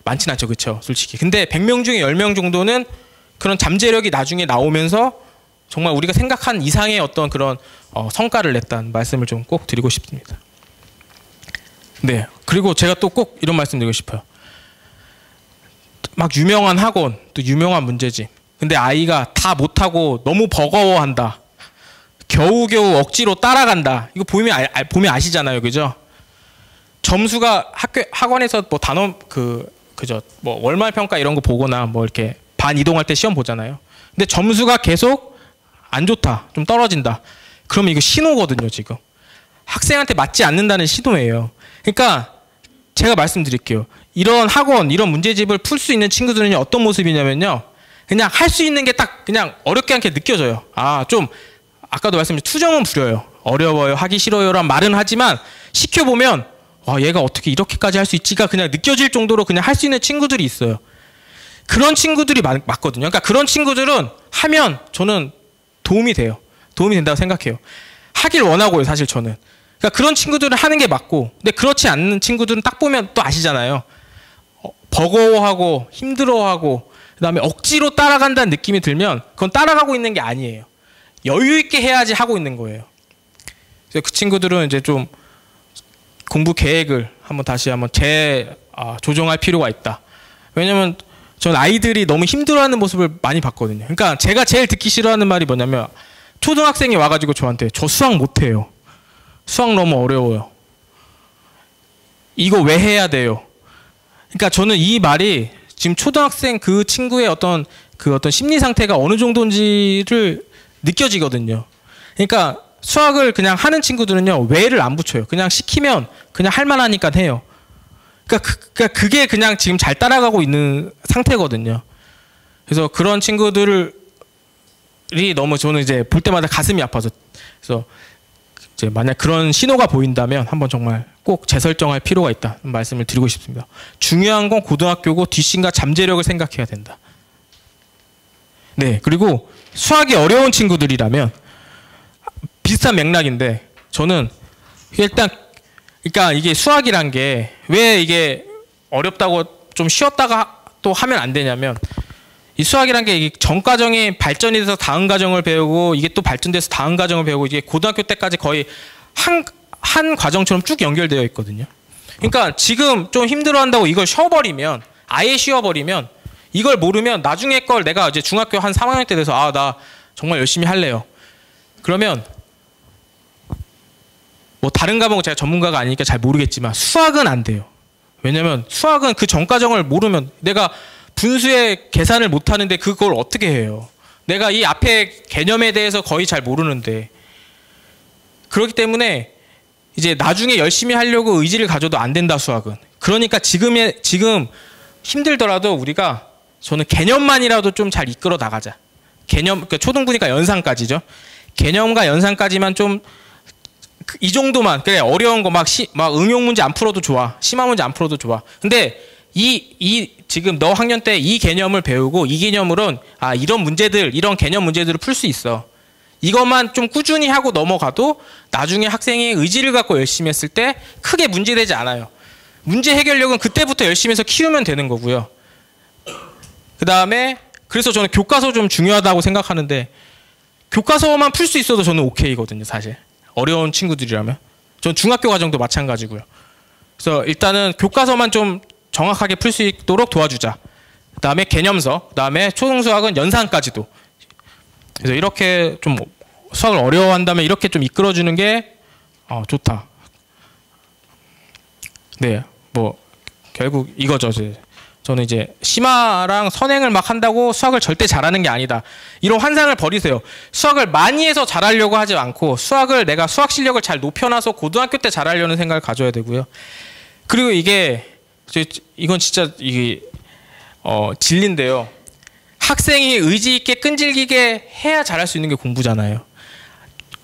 많진 않죠, 그렇죠? 솔직히. 근데 100명 중에 10명 정도는 그런 잠재력이 나중에 나오면서 정말 우리가 생각한 이상의 어떤 그런 성과를 냈다는 말씀을 좀 꼭 드리고 싶습니다. 네, 그리고 제가 또 꼭 이런 말씀 드리고 싶어요. 막 유명한 학원, 또 유명한 문제집, 근데 아이가 다 못하고 너무 버거워한다, 겨우겨우 억지로 따라간다, 이거 보면 아시잖아요, 그죠? 점수가 학원에서 뭐 단원 그죠, 뭐 월말 평가 이런 거 보거나 뭐 이렇게 반 이동할 때 시험 보잖아요. 근데 점수가 계속 안 좋다, 좀 떨어진다, 그러면 이거 신호거든요. 지금 학생한테 맞지 않는다는 신호예요. 그러니까 제가 말씀드릴게요. 이런 학원, 이런 문제집을 풀 수 있는 친구들은 어떤 모습이냐면요, 그냥 할 수 있는 게 딱 그냥 어렵게 않게 느껴져요. 좀 아까도 말씀드린 투정은 부려요. 어려워요, 하기 싫어요란 말은 하지만 시켜보면 얘가 어떻게 이렇게까지 할 수 있지가 그냥 느껴질 정도로 그냥 할 수 있는 친구들이 있어요. 그런 친구들이 맞거든요. 그러니까 그런 친구들은 하면 저는 도움이 돼요. 도움이 된다고 생각해요. 하길 원하고요, 사실 저는. 그러니까 그런 친구들은 하는 게 맞고, 근데 그렇지 않는 친구들은 딱 보면 또 아시잖아요. 버거워하고 힘들어하고 그다음에 억지로 따라간다는 느낌이 들면 그건 따라가고 있는 게 아니에요. 여유 있게 해야지 하고 있는 거예요. 그래서 그 친구들은 이제 좀 공부 계획을 다시 한번 조정할 필요가 있다. 왜냐면 전 아이들이 너무 힘들어하는 모습을 많이 봤거든요. 그러니까 제가 제일 듣기 싫어하는 말이 뭐냐면, 초등학생이 와가지고 저한테 저 수학 못해요, 수학 너무 어려워요. 이거 왜 해야 돼요? 그러니까 저는 이 말이 지금 초등학생 그 친구의 어떤 심리 상태가 어느 정도인지를 느껴지거든요. 그러니까 수학을 그냥 하는 친구들은요, 왜를 안 붙여요. 그냥 시키면 그냥 할 만하니까 해요. 그러니까 그게 그냥 지금 잘 따라가고 있는 상태거든요. 그래서 그런 친구들이 너무 저는 이제 볼 때마다 가슴이 아파서, 그래서 이제 만약 그런 신호가 보인다면 한번 정말 꼭 재설정할 필요가 있다 말씀을 드리고 싶습니다. 중요한 건 고등학교고 뒷심과 잠재력을 생각해야 된다. 네, 그리고 수학이 어려운 친구들이라면 비슷한 맥락인데, 저는 일단 그러니까 이게 수학이란 게 왜 이게 어렵다고 좀 쉬었다가 또 하면 안 되냐면, 이 수학이란 게 전 과정이 발전이 돼서 다음 과정을 배우고 이게 또 발전돼서 다음 과정을 배우고 이게 고등학교 때까지 거의 한 과정처럼 쭉 연결되어 있거든요. 그러니까 지금 좀 힘들어한다고 이걸 쉬어버리면, 아예 쉬어버리면, 이걸 모르면 나중에 걸 내가 이제 중학교 한 3학년 때 돼서 나 정말 열심히 할래요. 그러면 뭐 다른 과목은 제가 전문가가 아니니까 잘 모르겠지만 수학은 안 돼요. 왜냐면 수학은 그 전 과정을 모르면, 내가 분수의 계산을 못 하는데 그걸 어떻게 해요? 내가 이 앞에 개념에 대해서 거의 잘 모르는데. 그렇기 때문에 이제 나중에 열심히 하려고 의지를 가져도 안 된다, 수학은. 그러니까 지금 힘들더라도 우리가, 저는 개념만이라도 좀 잘 이끌어 나가자. 개념, 그러니까 초등부니까 연산까지죠. 개념과 연산까지만 좀 이 정도만, 그래, 어려운 거 막 응용 문제 안 풀어도 좋아. 심화 문제 안 풀어도 좋아. 근데 지금 너 학년 때 이 개념을 배우고 이 개념으로는 이런 문제들, 이런 개념 문제들을 풀 수 있어. 이것만 좀 꾸준히 하고 넘어가도 나중에 학생이 의지를 갖고 열심히 했을 때 크게 문제되지 않아요. 문제 해결력은 그때부터 열심히 해서 키우면 되는 거고요. 그 다음에 그래서 저는 교과서 좀 중요하다고 생각하는데, 교과서만 풀 수 있어도 저는 오케이거든요, 사실. 어려운 친구들이라면. 전 중학교 과정도 마찬가지고요. 그래서 일단은 교과서만 좀 정확하게 풀 수 있도록 도와주자. 그 다음에 개념서, 그 다음에 초등수학은 연산까지도. 그래서 이렇게 좀 수학을 어려워한다면 이렇게 좀 이끌어주는 게 좋다. 네, 뭐 결국 이거죠. 저는 이제 심화랑 선행을 막 한다고 수학을 절대 잘하는 게 아니다. 이런 환상을 버리세요. 수학을 많이 해서 잘하려고 하지 않고, 수학을 내가 수학 실력을 잘 높여놔서 고등학교 때 잘하려는 생각을 가져야 되고요. 그리고 이건 진짜 진리인데요. 학생이 의지 있게 끈질기게 해야 잘할 수 있는 게 공부잖아요.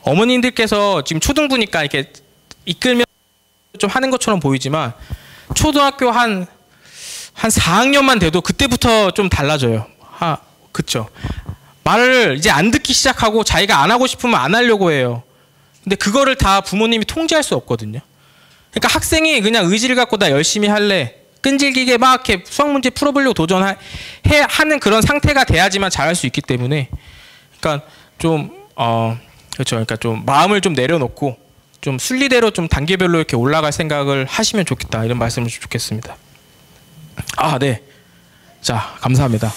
어머님들께서 지금 초등부니까 이렇게 이끌면 좀 하는 것처럼 보이지만, 초등학교 한 4학년만 돼도 그때부터 좀 달라져요. 그쵸. 말을 이제 안 듣기 시작하고 자기가 안 하고 싶으면 안 하려고 해요. 근데 그거를 다 부모님이 통제할 수 없거든요. 그러니까 학생이 그냥 의지를 갖고 나 열심히 할래, 끈질기게 막 이렇게 수학 문제 풀어보려고 하는 그런 상태가 돼야지만 잘할 수 있기 때문에, 그러니까 좀 그렇죠. 그러니까 좀 마음을 좀 내려놓고 좀 순리대로 좀 단계별로 이렇게 올라갈 생각을 하시면 좋겠다, 이런 말씀을 좀 좋겠습니다. 네. 자, 감사합니다.